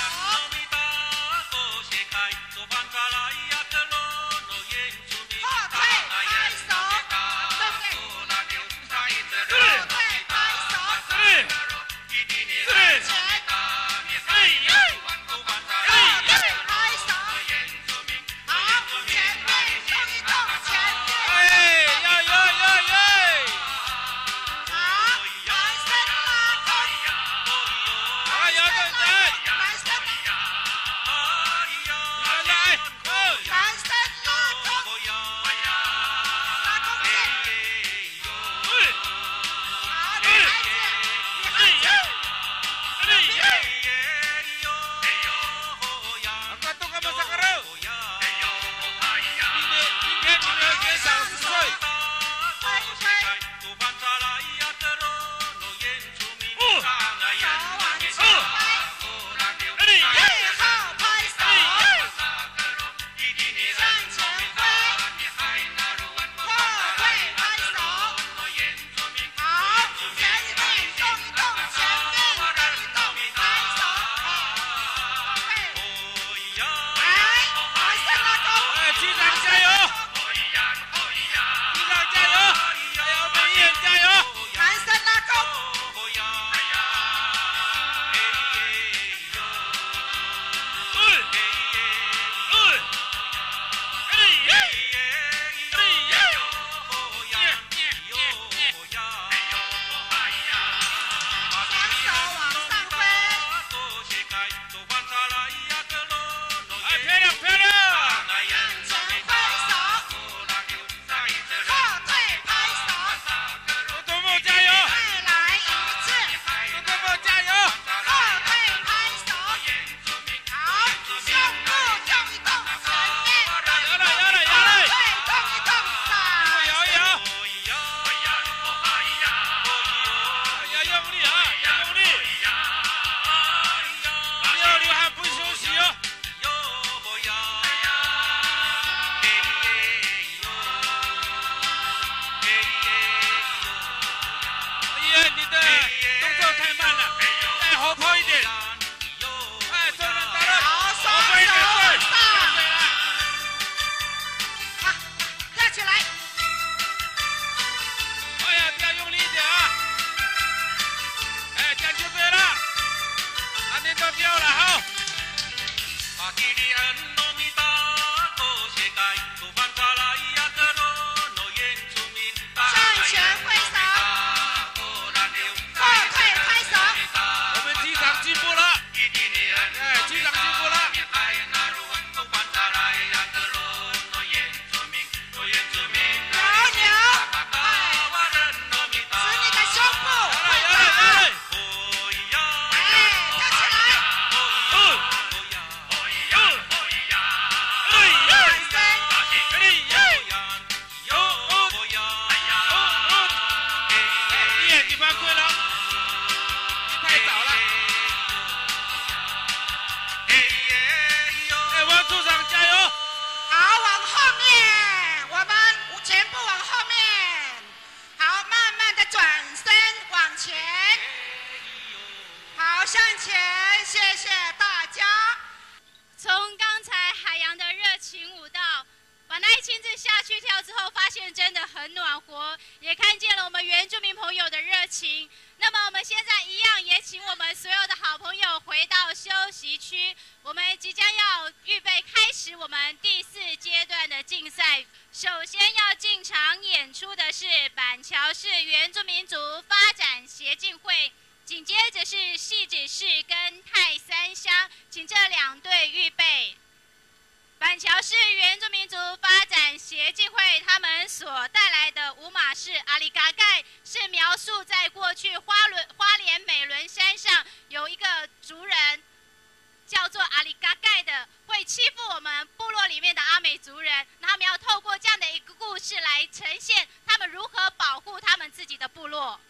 情舞蹈。本来亲自下去跳之后，发现真的很暖和，也看见了我们原住民朋友的热情。那么我们现在一样，也请我们所有的好朋友回到休息区。我们即将要预备开始我们第4阶段的竞赛。首先要进场演出的是板桥市原住民族发展协进会，紧接着是汐止市跟泰三乡，请这2队预备。板桥市原住民族发展协进会他们所带来的舞马是阿里嘎盖，是描述在过去花莲美仑山上有一个族人叫做阿里嘎盖的，会欺负我们部落里面的阿美族人。那他们要透过这样的一个故事来呈现他们如何保护他们自己的部落。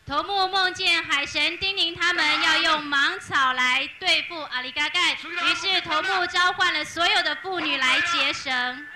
头目梦见海神叮咛他们要用芒草来对付阿里嘎盖，于是头目召唤了所有的妇女来结绳。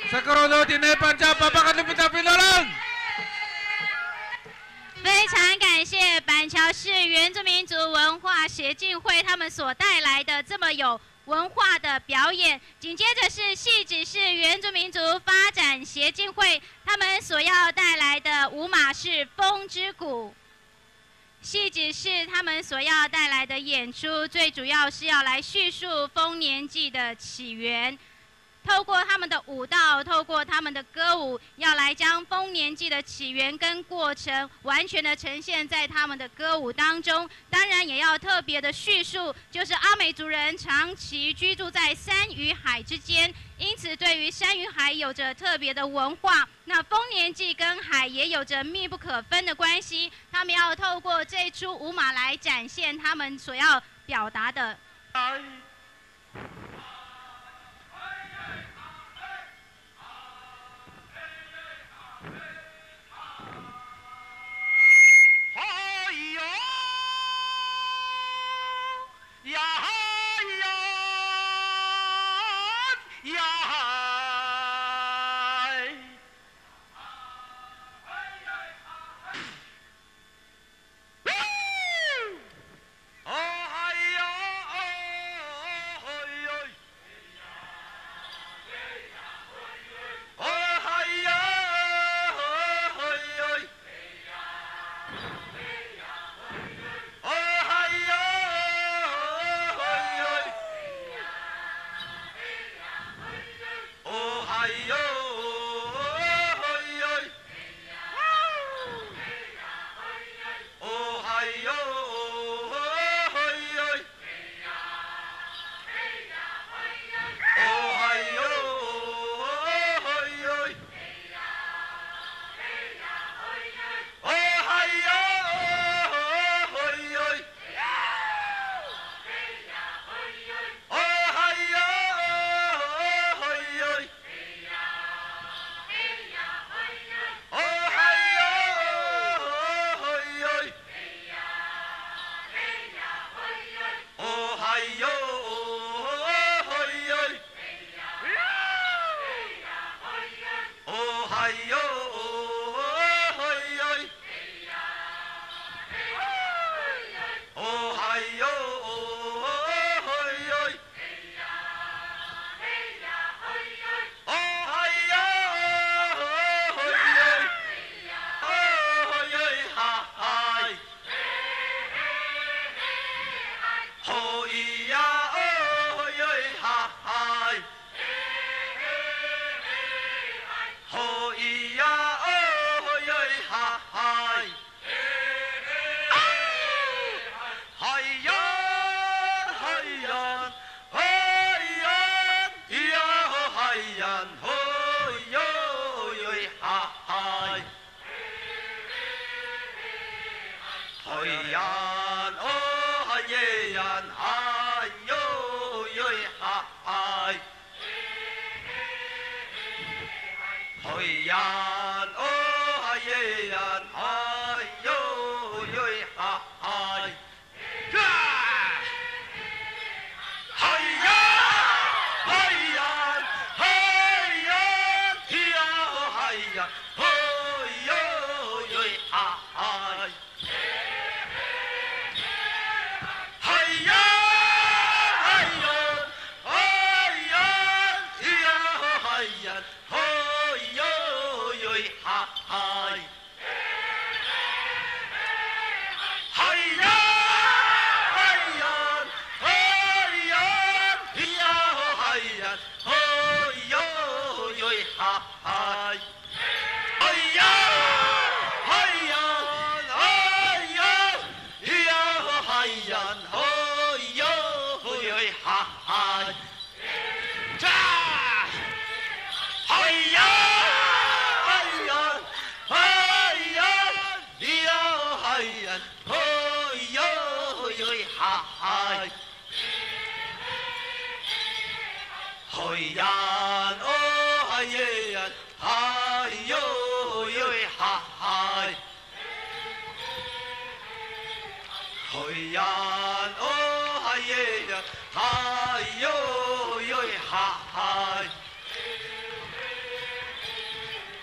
Sekarang ini panjang Bapak Kepala Pimpinan。非常感谢板桥市原住民族文化协进会他们所带来的这么有文化的表演。紧接着是汐止市原住民族发展协进会他们所要带来的舞马是风之谷。汐止市他们所要带来的演出，最主要是要来叙述丰年祭的起源。透过他们的舞蹈，透过他们的歌舞，要来将丰年祭的起源跟过程完全的呈现在他们的歌舞当中。当然也要特别的叙述，就是阿美族人长期居住在山与海之间，因此对于山与海有着特别的文化。那丰年祭跟海也有着密不可分的关系，他们要透过这出舞马来展现他们所要表达的。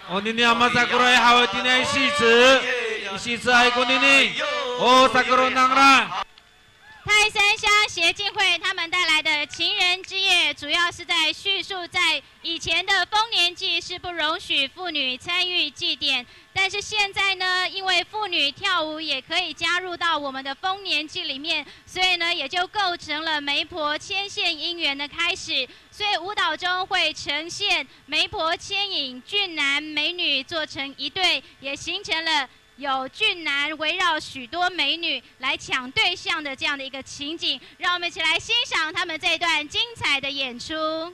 Nini ama sakurai hawa tina isi hai kunini. sakuro nangra。泰山乡协进会他们带来的情人之夜，主要是在叙述在以前的丰年祭是不容许妇女参与祭典，但是现在呢，因为妇女跳舞也可以加入到我们的丰年祭里面，所以呢，也就构成了媒婆牵线姻缘的开始。所以舞蹈中会呈现媒婆牵引俊男美女做成一对，也形成了有俊男围绕许多美女来抢对象的这样的一个情景，让我们一起来欣赏他们这段精彩的演出。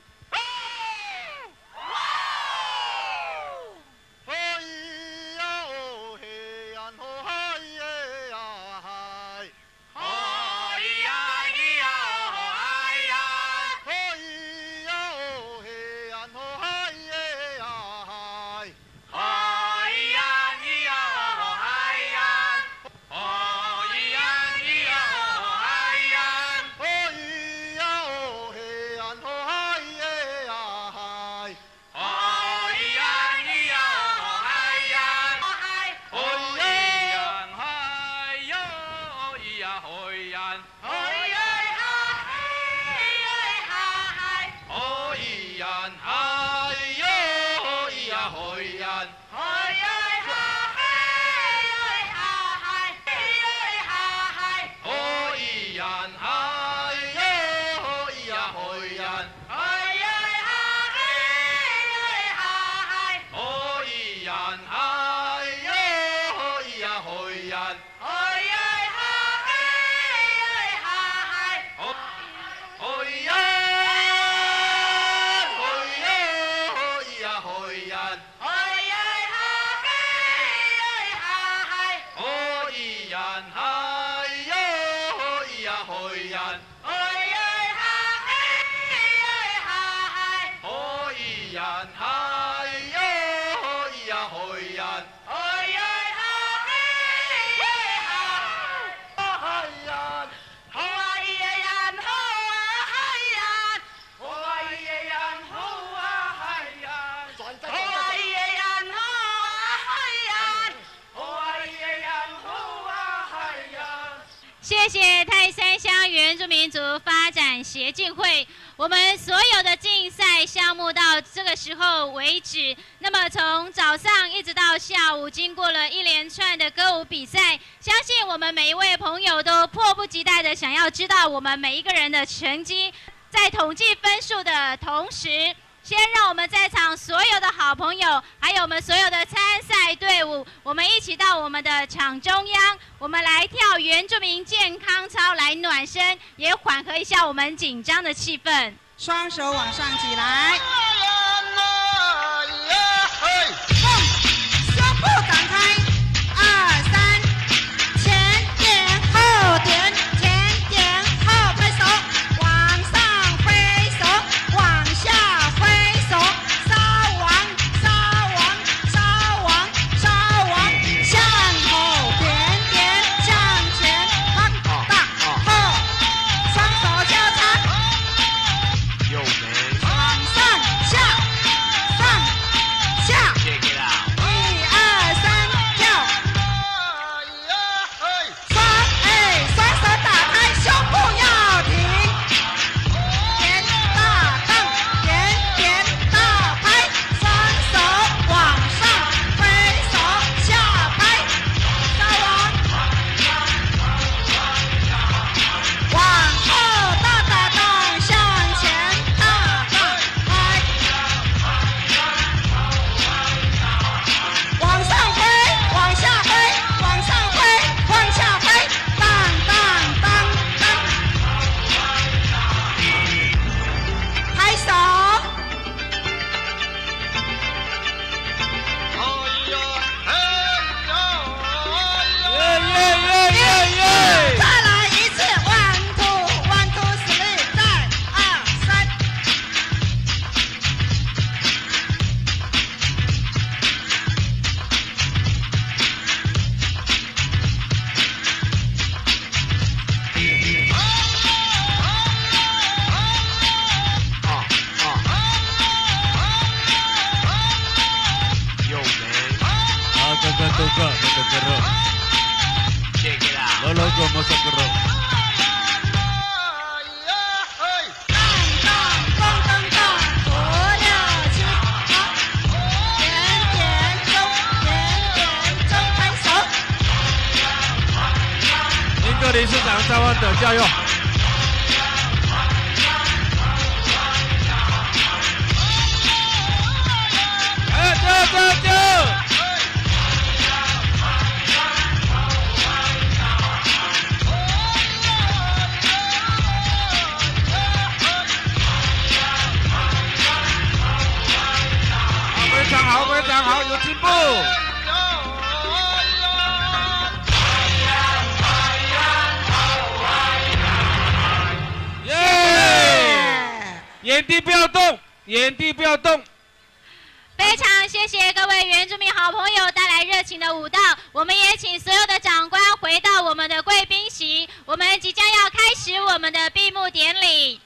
谢谢泰山乡原住民族发展协进会，我们所有的竞赛项目到这个时候为止。那么从早上一直到下午，经过了一连串的歌舞比赛，相信我们每一位朋友都迫不及待的想要知道我们每一个人的成绩。在统计分数的同时，先让我们在场所有的好朋友，还有我们所有的参赛队伍，我们一起到我们的场中央，我们来跳原住民健康操来暖身，也缓和一下我们紧张的气氛。双手往上举来，胸部展开，2、3，前点后点，前点后拍手，往上挥手，往下挥手，稍往向后点点，向前放大后，双手交叉，往上下。林市长召唤者加油！加油！非常好，非常好，有进步。原地不要动，原地不要动。非常谢谢各位原住民好朋友带来热情的舞蹈，我们也请所有的长官回到我们的贵宾席，我们即将要开始我们的闭幕典礼。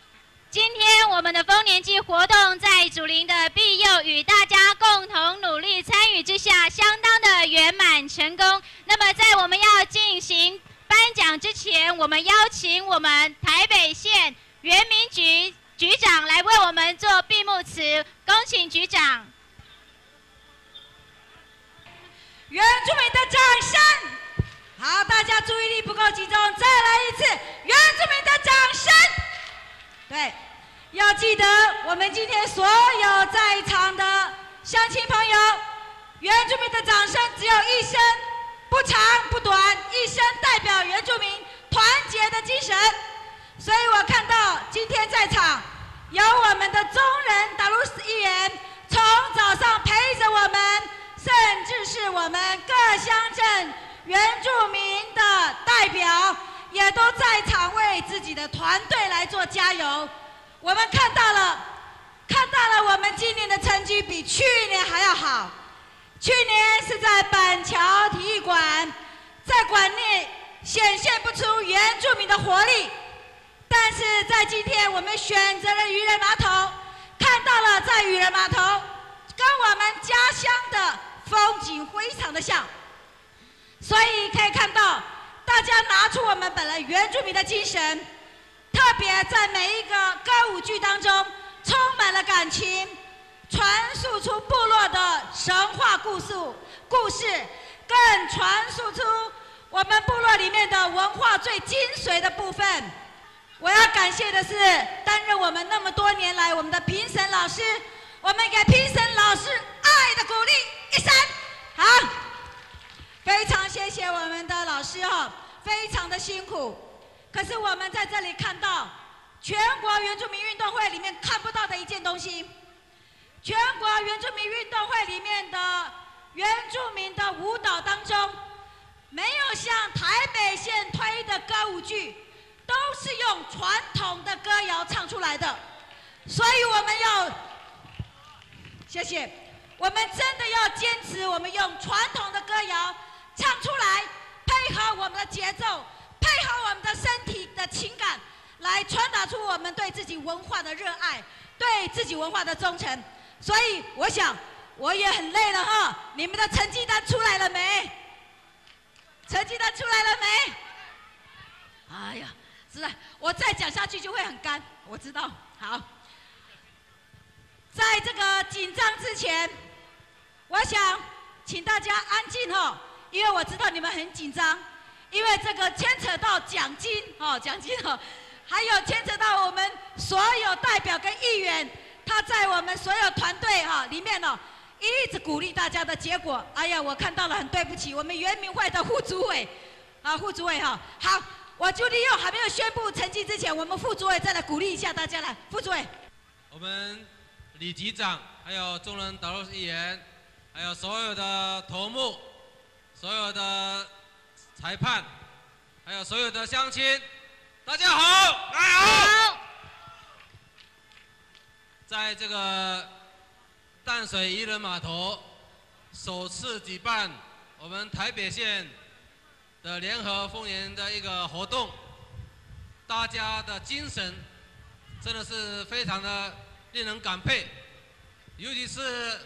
今天我们的丰年祭活动在主灵的庇佑与大家共同努力参与之下，相当的圆满成功。那么在我们要进行颁奖之前，我们邀请我们台北县原民局局长来为我们做闭幕词，恭请局长。原住民的掌声！好，大家注意力不够集中，再来一次原住民的掌声。对，要记得我们今天所有在场的乡亲朋友，原住民的掌声只有一声，不长不短，一声代表原住民团结的精神。所以我看到今天在场有我们的中人达鲁斯议员，从早上陪着我们，甚至是我们各乡镇原住民的代表，也都在场为自己的团队来做加油。我们看到了我们今年的成绩比去年还要好。去年是在板桥体育馆，在馆内显现不出原住民的活力。但是在今天，我们选择了渔人码头，看到了在渔人码头跟我们家乡的风景非常的像，所以可以看到大家拿出我们本来原住民的精神，特别在每一个歌舞剧当中充满了感情，传述出部落的神话故事，更传述出我们部落里面的文化最精髓的部分。我要感谢的是担任我们那么多年来我们的评审老师，我们给评审老师爱的鼓励，一声好。非常谢谢我们的老师非常的辛苦。可是我们在这里看到全国原住民运动会里面看不到的一件东西，全国原住民运动会里面的原住民的舞蹈当中，没有像台北县推的歌舞剧都是用传统的歌谣唱出来的，所以我们要谢谢，我们真的要坚持，我们用传统的歌谣唱出来，配合我们的节奏，配合我们的身体的情感，来传达出我们对自己文化的热爱，对自己文化的忠诚。所以我想我也很累了你们的成绩单出来了没？成绩单出来了没？哎呀，是啊，我再讲下去就会很干，我知道。好，在这个紧张之前，我想请大家安静因为我知道你们很紧张，因为这个牵扯到奖金还有牵扯到我们所有代表跟议员，他在我们所有团队里面一直鼓励大家的结果。哎呀，我看到了，很对不起，我们原民会的副主委好。我就利用还没有宣布成绩之前，我们副主委再来鼓励一下大家。来，副主委，我们李局长，还有中人导入议员，还有所有的头目，所有的裁判，还有所有的乡亲，大家好，大家好。在这个淡水渔人码头首次举办我们台北县的联合丰年的一个活动，大家的精神真的是非常的令人感佩，尤其是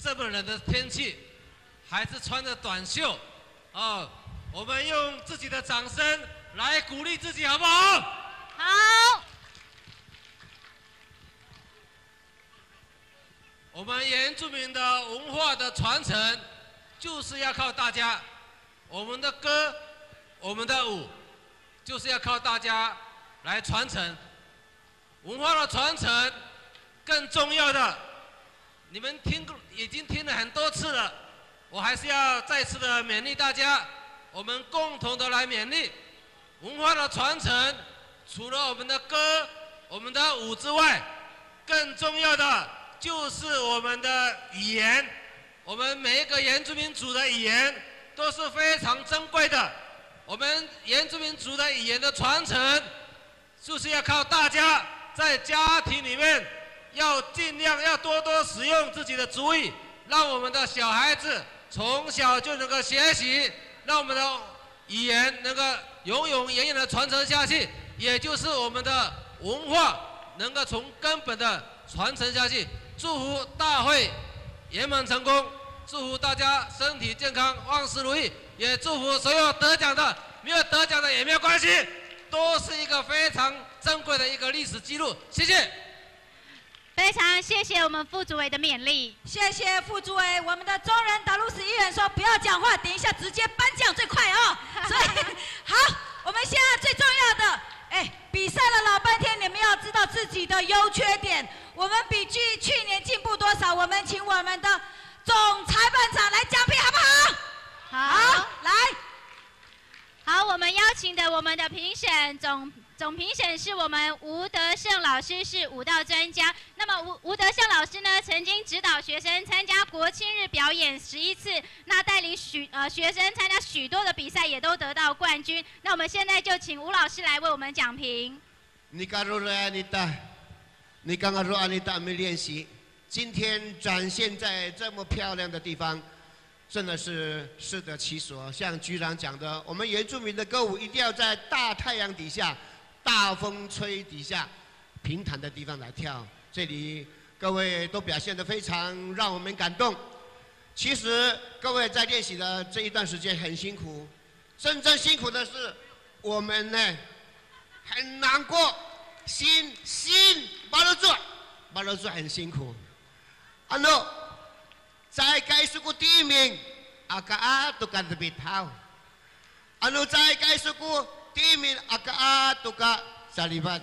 这么冷的天气，还是穿着短袖我们用自己的掌声来鼓励自己，好不好？好。我们原住民的文化的传承，就是要靠大家。我们的歌，我们的舞，就是要靠大家来传承。文化的传承，更重要的，你们已经听了很多次了，我还是要再次的勉励大家，我们共同的来勉励文化的传承。除了我们的歌、我们的舞之外，更重要的就是我们的语言。我们每一个原住民族的语言都是非常珍贵的。我们原住民族的语言的传承，就是要靠大家在家庭里面要尽量要多多使用自己的族语，让我们的小孩子从小就能够学习，让我们的语言能够永永远远的传承下去，也就是我们的文化能够从根本的传承下去。祝福大会圆满成功，祝福大家身体健康，万事如意，也祝福所有得奖的，没有得奖的也没有关系，都是一个非常珍贵的一个历史记录。谢谢。非常谢谢我们副主委的勉励，谢谢副主委。我们的中人达鲁斯议员说不要讲话，等一下直接颁奖最快哦。所以好，我们现在最重要的，比赛了老半天，你们要知道自己的优缺点。我们比去年进步多少？我们请我们的总裁判长来讲评，好不好？好，来。好，我们邀请的我们的评审总评审是我们吴德胜老师，是舞蹈专家。那么吴德胜老师呢，曾经指导学生参加国庆日表演11次，那带领学生参加许多的比赛，也都得到冠军。那我们现在就请吴老师来为我们讲评。你刚刚说安妮达没练习，今天展现在这么漂亮的地方，真的是适得其所。像局长讲的，我们原住民的歌舞一定要在大太阳底下、大风吹底下、平坦的地方来跳。这里各位都表现得非常让我们感动。其实各位在练习的这一段时间很辛苦，真正辛苦的是我们呢，很难过，心巴罗做很辛苦。在该suku timing aka tuka debitaw.在该suku timing aka tuka salibad.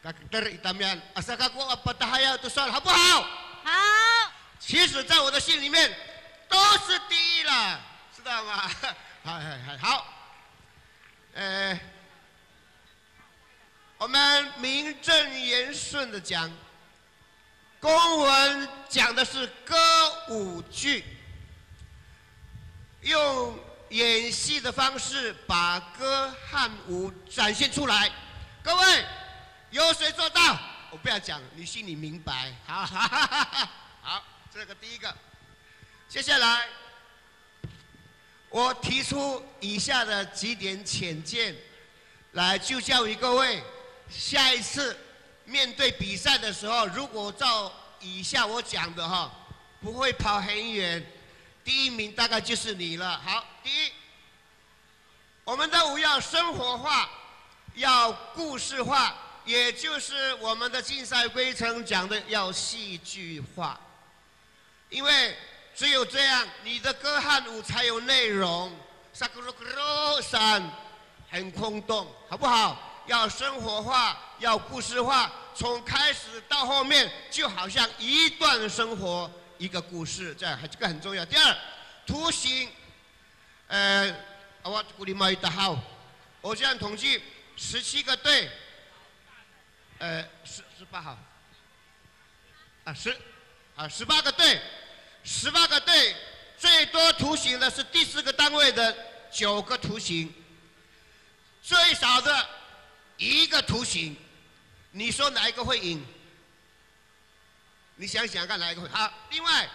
Kakter itamian asaka ko apatahaya tusol 好不好？好。其实在我的心里面都是第一了，知道吗？好。我们名正言顺的讲。公文讲的是歌舞剧，用演戏的方式把歌和舞展现出来。各位，有谁做到？我不要讲，你心里明白。好，好，这个第一个。接下来，我提出以下的几点浅见，来就教于各位，下一次面对比赛的时候，如果照以下我讲的哈，不会跑很远，第一名大概就是你了。好，第一，我们的舞要生活化，要故事化，也就是我们的竞赛规程讲的要戏剧化，因为只有这样，你的歌和舞才有内容。很空洞，好不好？要生活化，要故事化，从开始到后面就好像一段生活一个故事，这个很重要。第二，图形，我这样统计17个队，18号，18个队，18个队，最多图形的是第4个单位的9个图形，最少的1个图形，你说哪一个会赢？你想想看哪一个会？好，另外，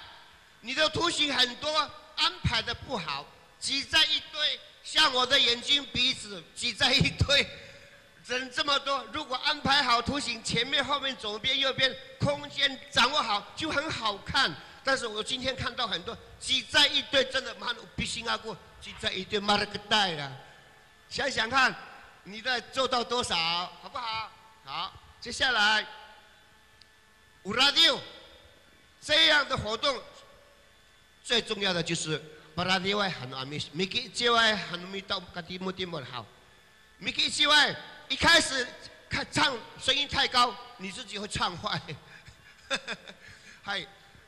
你的图形很多，安排的不好，挤在一堆，像我的眼睛、鼻子挤在一堆，人这么多，如果安排好图形，前面、后面、左边、右边，空间掌握好，就很好看。但是我今天看到很多挤在一堆，真的妈的必须要过挤在一堆，妈了个蛋啊！想想看，你在做到多少，好不好？好，接下来，Radio 这样的活动，最重要的就是Radio 很阿米，Miki 之外很咪到个地目的好，Miki 之外一开始唱声音太高，你自己会唱坏，嗨。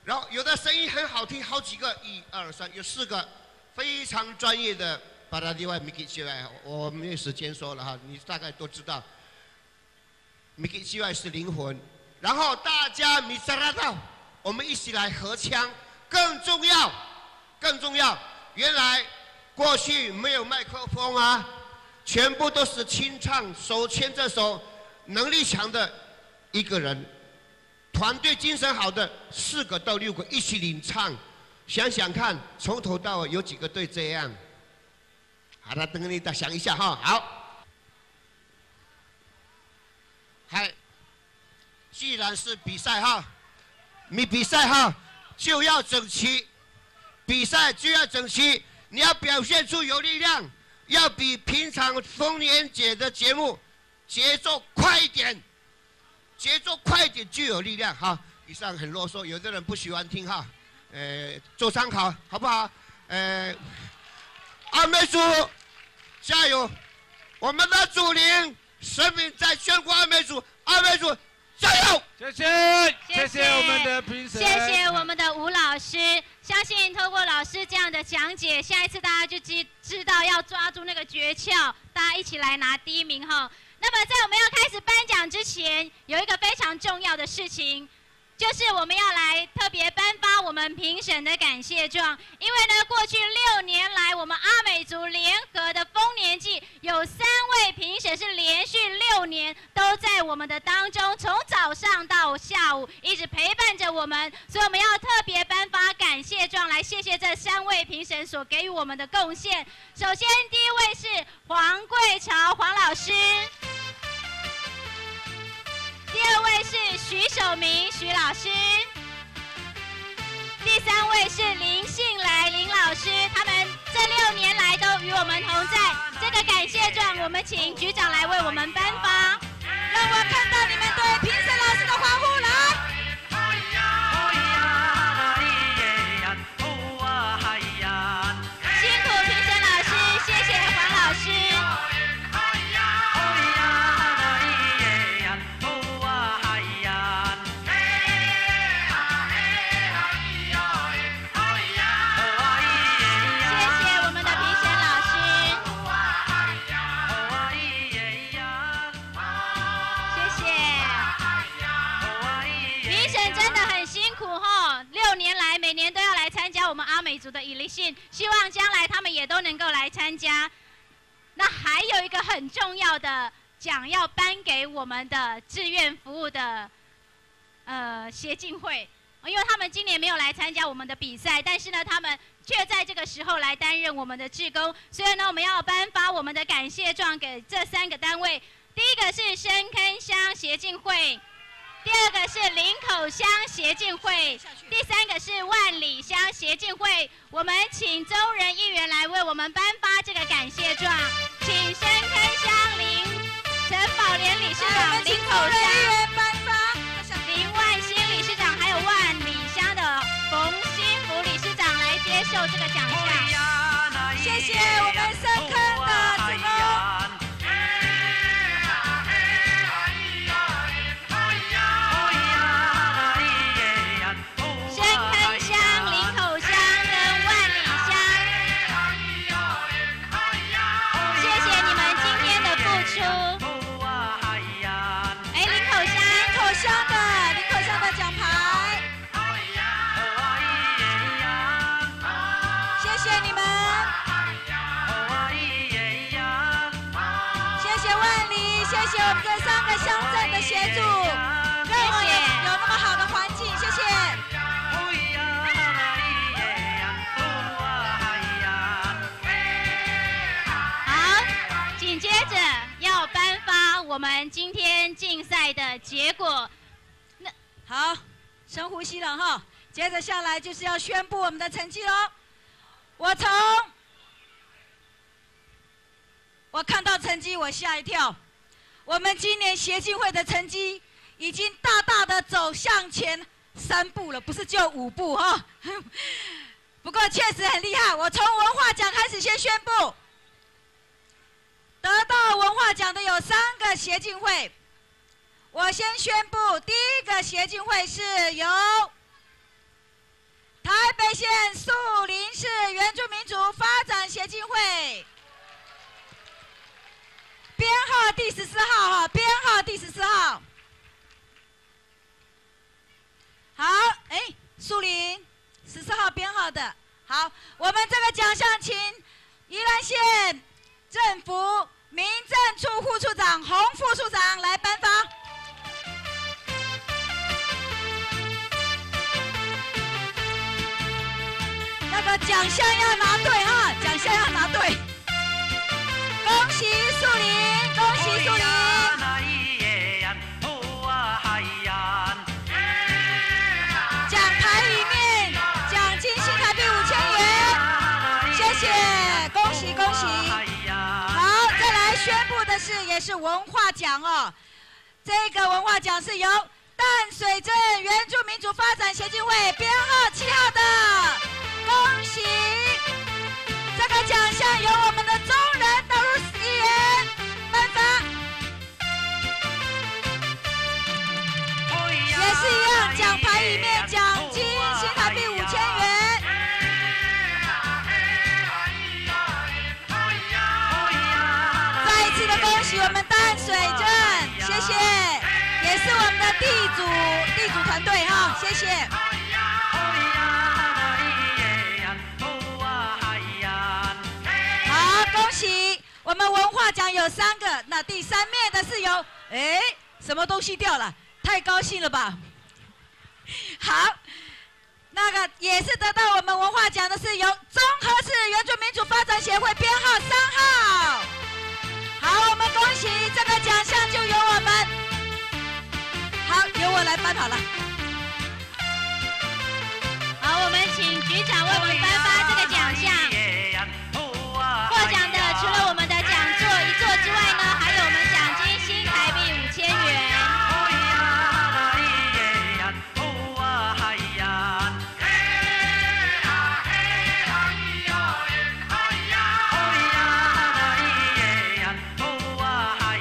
然后有的声音很好听，好几个，1、2、3，有4个非常专业的把它另外 Miki 之外，我没有时间说了哈，你大概都知道。Miki 之外是灵魂，然后大家米萨拉道，我们一起来合腔，更重要，原来过去没有麦克风啊，全部都是清唱，手牵着手，能力强的一个人。团队精神好的4个到6个一起领唱，想想看，从头到尾有几个队这样？好了，等你想一下哈。好，嗨，既然是比赛哈，你比赛哈就要整齐，比赛就要整齐，你要表现出有力量，要比平常丰年节的节目节奏快一点。节奏快一点就有力量哈。以上很啰嗦，有的人不喜欢听哈，做参考好不好？阿美族加油！我们的祖灵神明在宣告阿美族加油！谢谢我们的评审，谢谢我们的吴老师。相信透过老师这样的讲解，下一次大家就知道要抓住那个诀窍，大家一起来拿第1名哈。那么在我们要开始颁奖之前，有一个非常重要的事情，就是我们要来特别颁发我们评审的感谢状。因为呢，过去6年来，我们阿美族联合的丰年祭有3位评审是连续6年都在我们的当中，从早上到下午一直陪伴着我们，所以我们要特别颁发感谢状来谢谢这3位评审所给予我们的贡献。首先，第1位是黄贵潮黄老师。第2位是徐守明徐老师，第3位是林信来林老师，他们这6年来都与我们同在。这个感谢状，我们请局长来为我们颁发。让我看到你们对评审老师的欢呼来！辛苦评审老师，谢谢黄老师。每年都要来参加我们阿美族的以利信，希望将来他们也都能够来参加。那还有一个很重要的奖要颁给我们的志愿服务的协进会，因为他们今年没有来参加我们的比赛，但是呢，他们却在这个时候来担任我们的志工，所以呢，我们要颁发我们的感谢状给这3个单位。第1个是深坑乡协进会。第2个是林口乡协进会，第3个是万里乡协进会。我们请周仁议员来为我们颁发这个感谢状，请深坑乡陈宝莲理事长、林口乡林万兴理事长，还有万里乡的冯新福理事长来接受这个奖项。谢谢我们深坑的志工。谢谢我们这3个乡镇的协助，让我有那么好的环境，谢谢。好，紧接着要颁发我们今天竞赛的结果。好，深呼吸了哈。接着下来就是要宣布我们的成绩喽。我看到成绩，我吓一跳。我们今年协进会的成绩已经大大的走向前3步了，不是就5步哈。不过确实很厉害。我从文化奖开始先宣布，得到文化奖的有3个协进会。我先宣布，第一个协进会是由台北县树林市原住民族发展协进会，编号第14号哈，编号第14号。好，树林14号编号的。好，我们这个奖项请宜兰县政府民政处副处长洪副处长来颁发。那个奖项要拿对哈，奖项要拿对。恭喜树林，恭喜树林！奖牌里面奖金新台币5000元，谢谢，恭喜恭喜！好，再来宣布的是，也是文化奖哦。这个文化奖是由淡水镇原住民族发展协进会编号7号的。恭喜！这个奖项由我们的中人德鲁斯议员颁发，也是一样，奖牌里面奖金新台币5000元。再一次的恭喜我们淡水镇，谢谢，也是我们的地主团队哈，谢谢。恭喜！我们文化奖有3个，那第3面的是由，什么东西掉了？太高兴了吧！好，那个也是得到我们文化奖的是由中和市原住民族发展协会编号3号。好，我们恭喜这个奖项就由我们，好，由我来颁好了。好，我们请局长为我们颁发这个奖项。获奖的除了我们的讲座1座之外呢，还有我们奖金新台币5000元。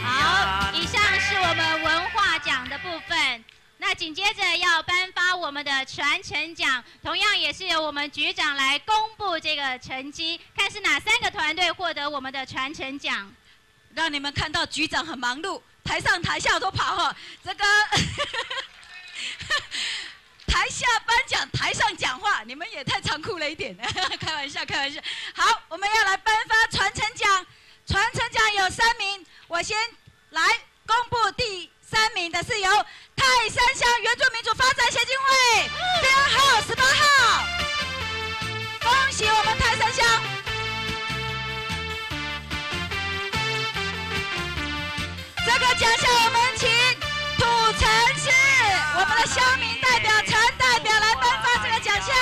好，以上是我们文化奖的部分。那紧接着要颁发我们的传承奖，同样也是由我们局长来公布这个成绩，看是哪3个团队获得我们的传承奖。让你们看到局长很忙碌，台上台下都跑哈。这个台下颁奖，台上讲话，你们也太残酷了一点。开玩笑，开玩笑。好，我们要来颁发传承奖，传承奖有3名，我先来公布第3名的是由泰山乡原住民族发展协进会编号18号，恭喜我们泰山乡。这个奖项我们请土城市我们的乡民代表陈代表来颁发这个奖项。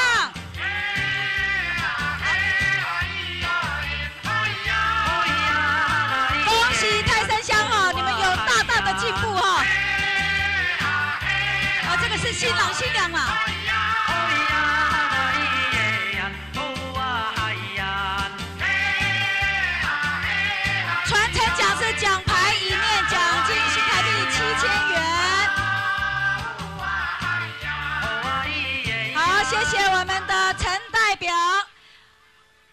恭喜泰山乡哈，你们有大大的进步哈。这个是新郎新娘嘛。传承奖是奖牌一面奖金新台币7000元。好，谢谢我们的陈代表。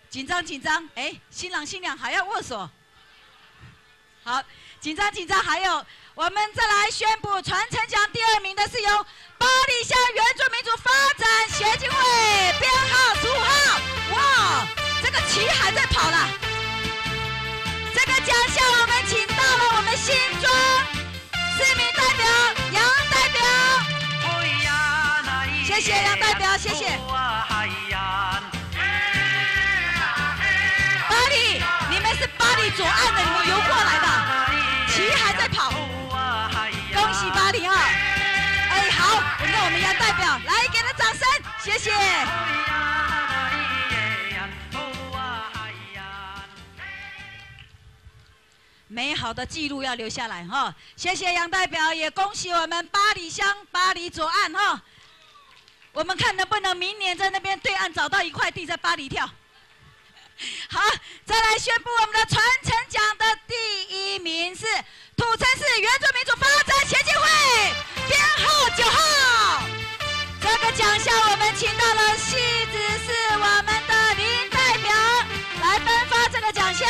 紧张紧张，新郎新娘还要握手。好，紧张紧张，还有。我们再来宣布传承奖第2名的是由八里乡原住民族发展协进会编号15号。哇，这个旗还在跑了。这个奖项我们请到了我们新庄市民代表杨代表，谢谢杨代表，谢谢。巴黎，你们是巴黎左岸的，你们游过来的，旗还在跑。恭喜巴黎啊！好，那我们杨代表来给他掌声。谢谢。美好的记录要留下来哈，谢谢杨代表，也恭喜我们八里乡八里左岸哈。我们看能不能明年在那边对岸找到一块地，在巴黎跳。好，再来宣布我们的传承奖的第1名是土城市原住民族发展协进会编号9号。这个奖项我们请到了汐止市我们的林代表来颁发这个奖项。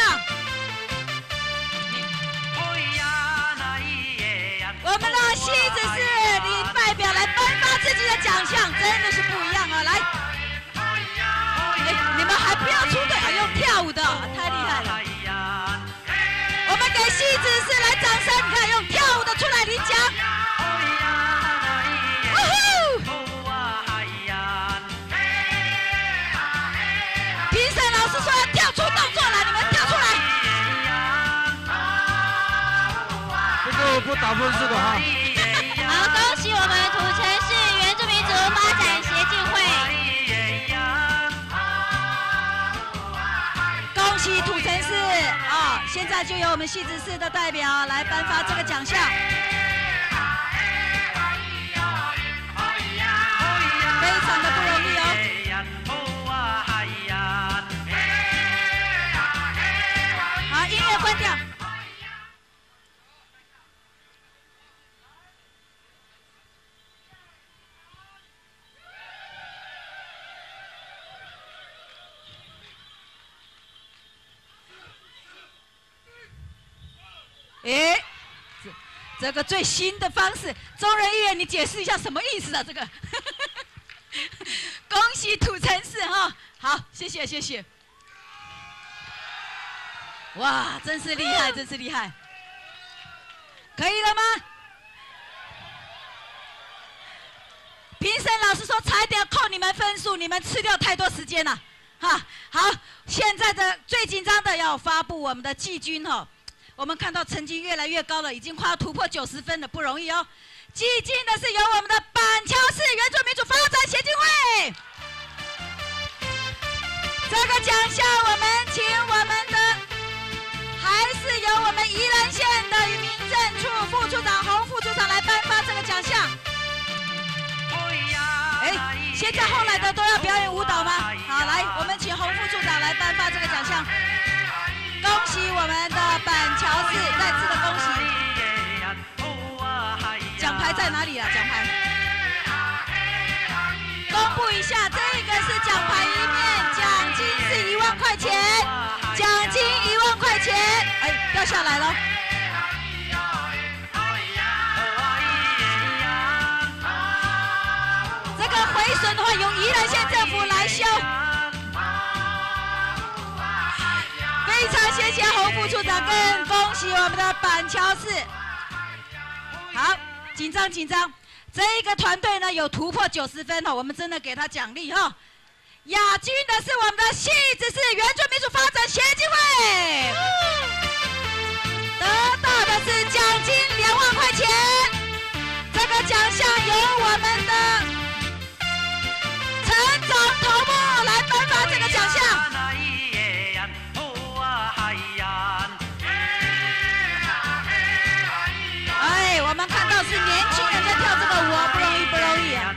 我们的汐止市林代表来颁发自己的奖项，真的是不一样啊！来，你们还不要出队，还用跳舞的，太厉害了！我们给汐止市来掌声，你看用跳舞的出来领奖。评审老师说要跳出动作来，你们跳出来。这个不打分数的哈。好，恭喜我们土城市原住民族发展协进会。恭喜土城市啊！现在就由我们汐止市的代表来颁发这个奖项。非常的不容易哦。好，音乐关掉。哎，这个最新的方式，中人议员，你解释一下什么意思啊？这个，恭喜土城市哈，好，谢谢谢谢。哇，真是厉害，真是厉害。可以了吗？评审老师说差一点要扣你们分数，你们吃掉太多时间了。哈，好，现在的最紧张的要发布我们的季军哈。我们看到成绩越来越高了，已经快要突破90分了，不容易哦。季军的是由我们的板桥市原住民族发展协进会。这个奖项我们请我们的，还是由我们宜兰县的民政处副处长洪副处长来颁发这个奖项。哎，现在后来的都要表演舞蹈吗？好，来，我们请洪副处长来颁发这个奖项。恭喜我们的板桥市，再次的恭喜！奖牌在哪里啊？奖牌，公布一下，这个是奖牌一面，奖金是1万块钱，奖金1万块钱，哎，掉下来了。这个毁损的话，由宜兰县政府来修。非常谢谢洪副处长，更恭喜我们的板桥市。好，紧张紧张，这一个团队呢有突破90分哦，我们真的给他奖励哈。亚军的是我们的汐止市原住民族发展协进会，得到的是奖金2万块钱。这个奖项由我们的陈总头目来颁发这个奖项。哎，我们看到是年轻人在跳这个舞，不容易不容易啊！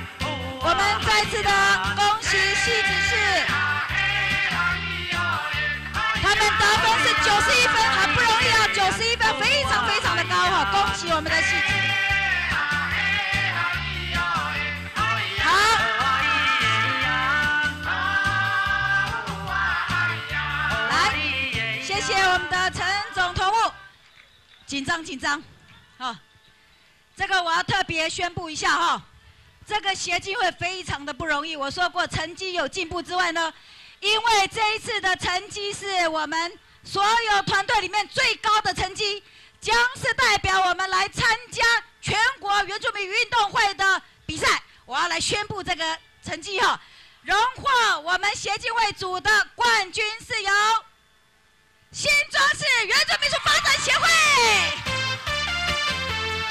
我们再次的恭喜汐止市，他们得分是91分，还不容易啊，91分非常非常的高哈，恭喜我们的汐止。好，来，谢谢我们的陈总头目，紧张紧张。哦，这个我要特别宣布一下哈，这个协进会非常的不容易。我说过成绩有进步之外呢，因为这一次的成绩是我们所有团队里面最高的成绩，将是代表我们来参加全国原住民运动会的比赛。我要来宣布这个成绩哈，荣获我们协进会组的冠军是由新庄市原住民族发展协会。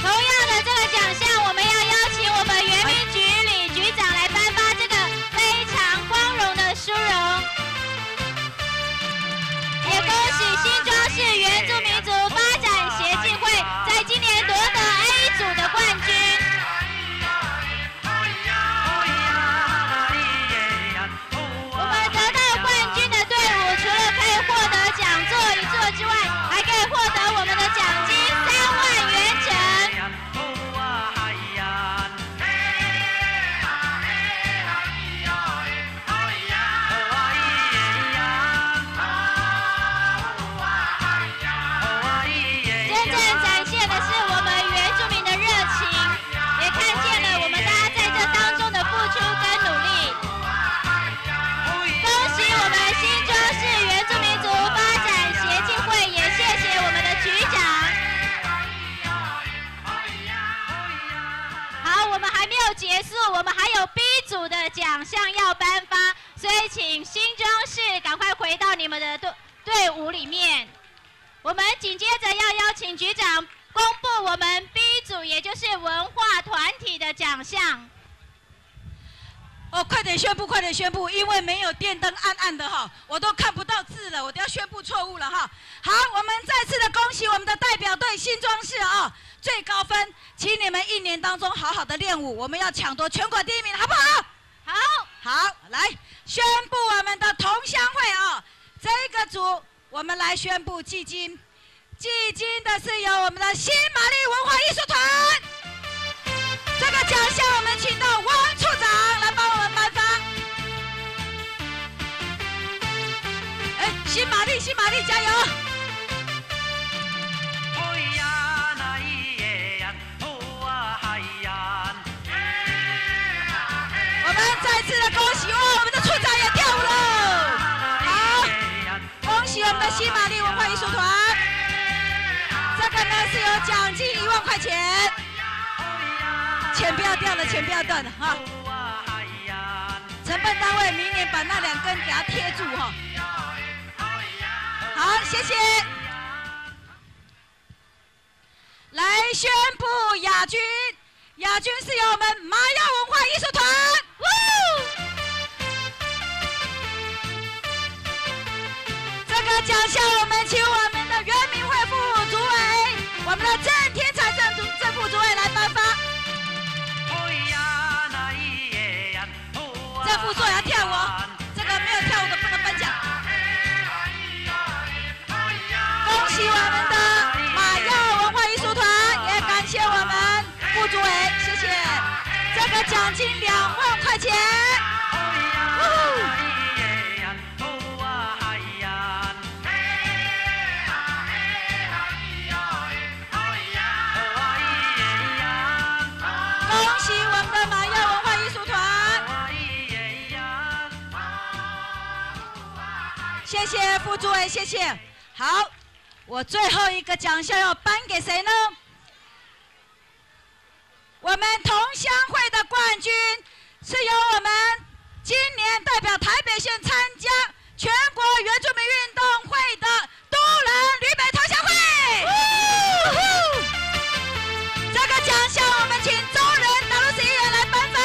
同样的这个奖项，我们要邀请我们原民局李局长来颁发这个非结束，我们还有 B 组的奖项要颁发，所以请新庄市赶快回到你们的队伍里面。我们紧接着要邀请局长公布我们 B 组，也就是文化团体的奖项。哦，快点宣布，快点宣布，因为没有电灯暗暗的哈，我都看不到字了，我都要宣布错误了哈。好，我们再次的恭喜我们的代表队新庄市啊，最高分，请你们1年当中好好的练舞，我们要抢夺全国第1名，好不好？好，好，来宣布我们的同乡会啊，这个组我们来宣布季军，季军的是由我们的新玛丽文化艺术团。这个奖项我们请到王处长来帮我们颁发。哎，新玛丽，新玛丽加油！我们再次的恭喜哦，我们的处长也跳舞了。好，恭喜我们的新玛丽文化艺术团。这个呢是有奖金1万块钱。钱不要掉了，钱不要断了哈！承办单位明年把那2根给它贴住哈。好，谢谢。来宣布亚军，亚军是由我们麻药文化艺术团。这个奖项我们请我们的原民会副主委，我们的郑天才正副主委来颁发。正副座也要跳舞哦，这个没有跳舞的不能颁奖。恭喜我们的马耀文化艺术团，也感谢我们副主委，谢谢。这个奖金2万块钱。恭喜我们的马耀文化艺术团。谢谢副主委，谢谢。好，我最后一个奖项要颁给谁呢？我们同乡会的冠军是由我们今年代表台北县参加全国原住民运动会的都兰旅北同乡会。这个奖项我们请周仁达鲁斯议员来颁发。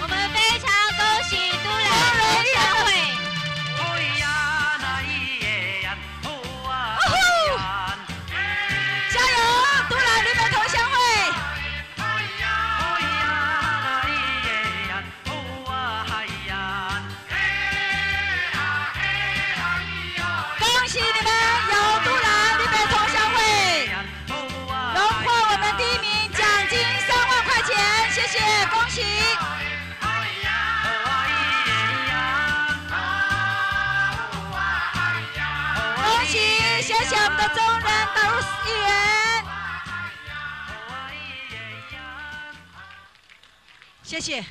我们非常恭喜都兰同乡会。加油，都兰旅北同乡会。恭喜你们有都兰旅北同乡会，荣获我们第1名，奖金3万块钱，谢谢，恭喜。恭喜，谢谢我们的中人达鲁斯议员，谢谢。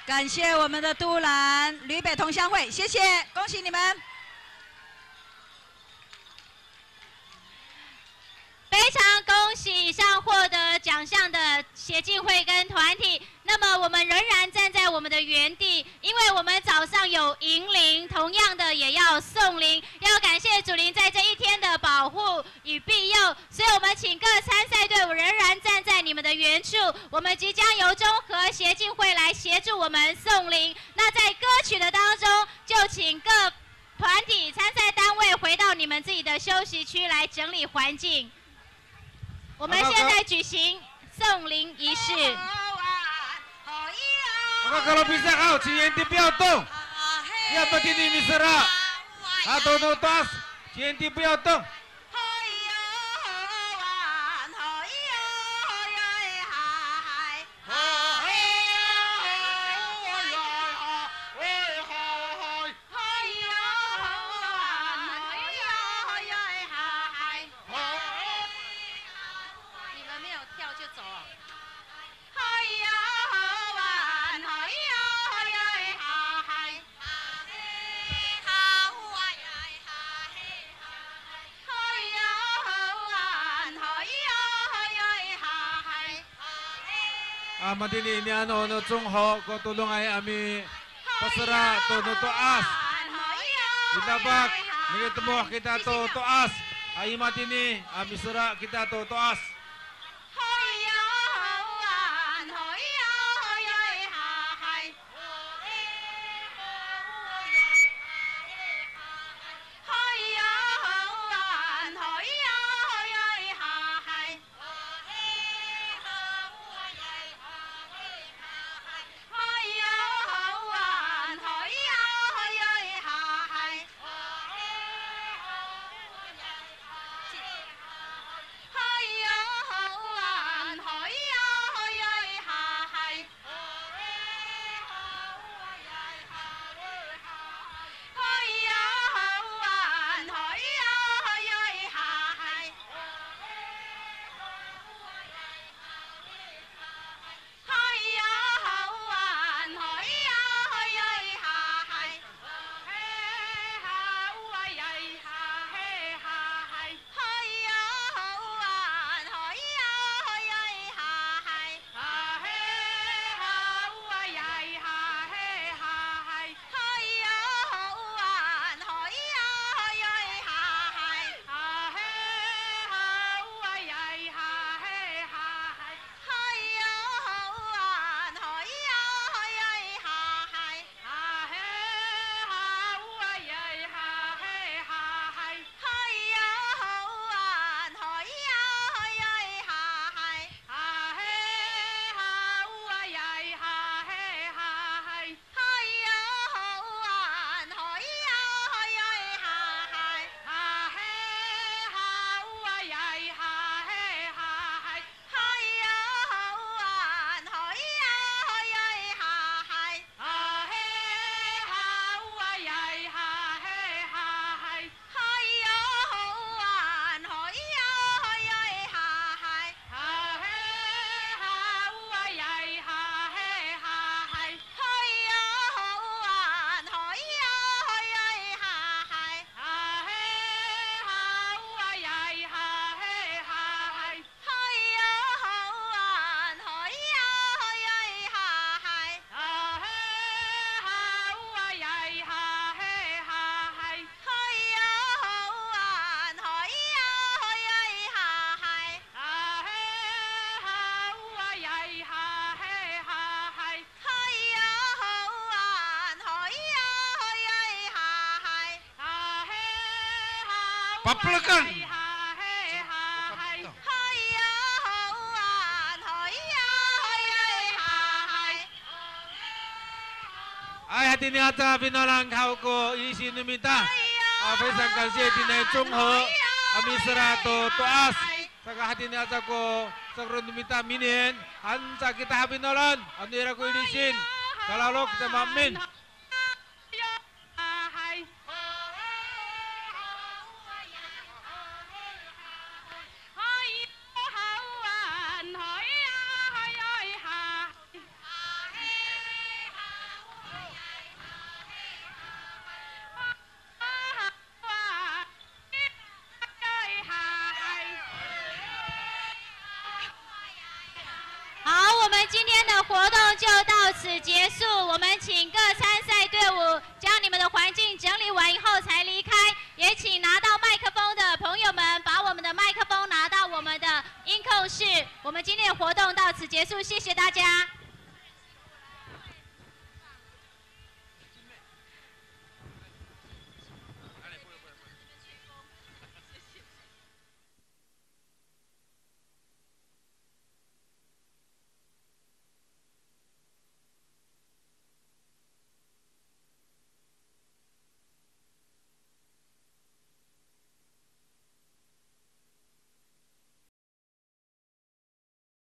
感谢我们的都兰旅北同乡会，谢谢，恭喜你们。非常恭喜以上获得奖项的协进会跟团体。那么我们仍然站在我们的原地，因为我们早上有迎灵，同样的也要送灵，要感谢主灵在这一天的保护与庇佑。所以我们请各参赛队伍仍然站在你们的原处，我们即将由中和协进会来协助我们送灵。那在歌曲的当中，就请各团体参赛单位回到你们自己的休息区来整理环境。我们现在举行送灵仪式。Kalau bisa kau, CNT不要动，要不听你们说了，都 CNT 不要动。哎 Matini ini ano no Chungho ko tulong ay ami pasara to no toas. Itabak nigitmo kita to toas. Ay matini ami sara kita to toas. Paplekan. Ay hati ni ata pinalang kau ko isi numita.非常感谢今天中和阿米斯拉to toas. Saka hati ni ata ko sagro numita minin. Ansa kita pinalan. Andira ko ilisin. Kalau kita mamin.今天的活动就到此结束，我们。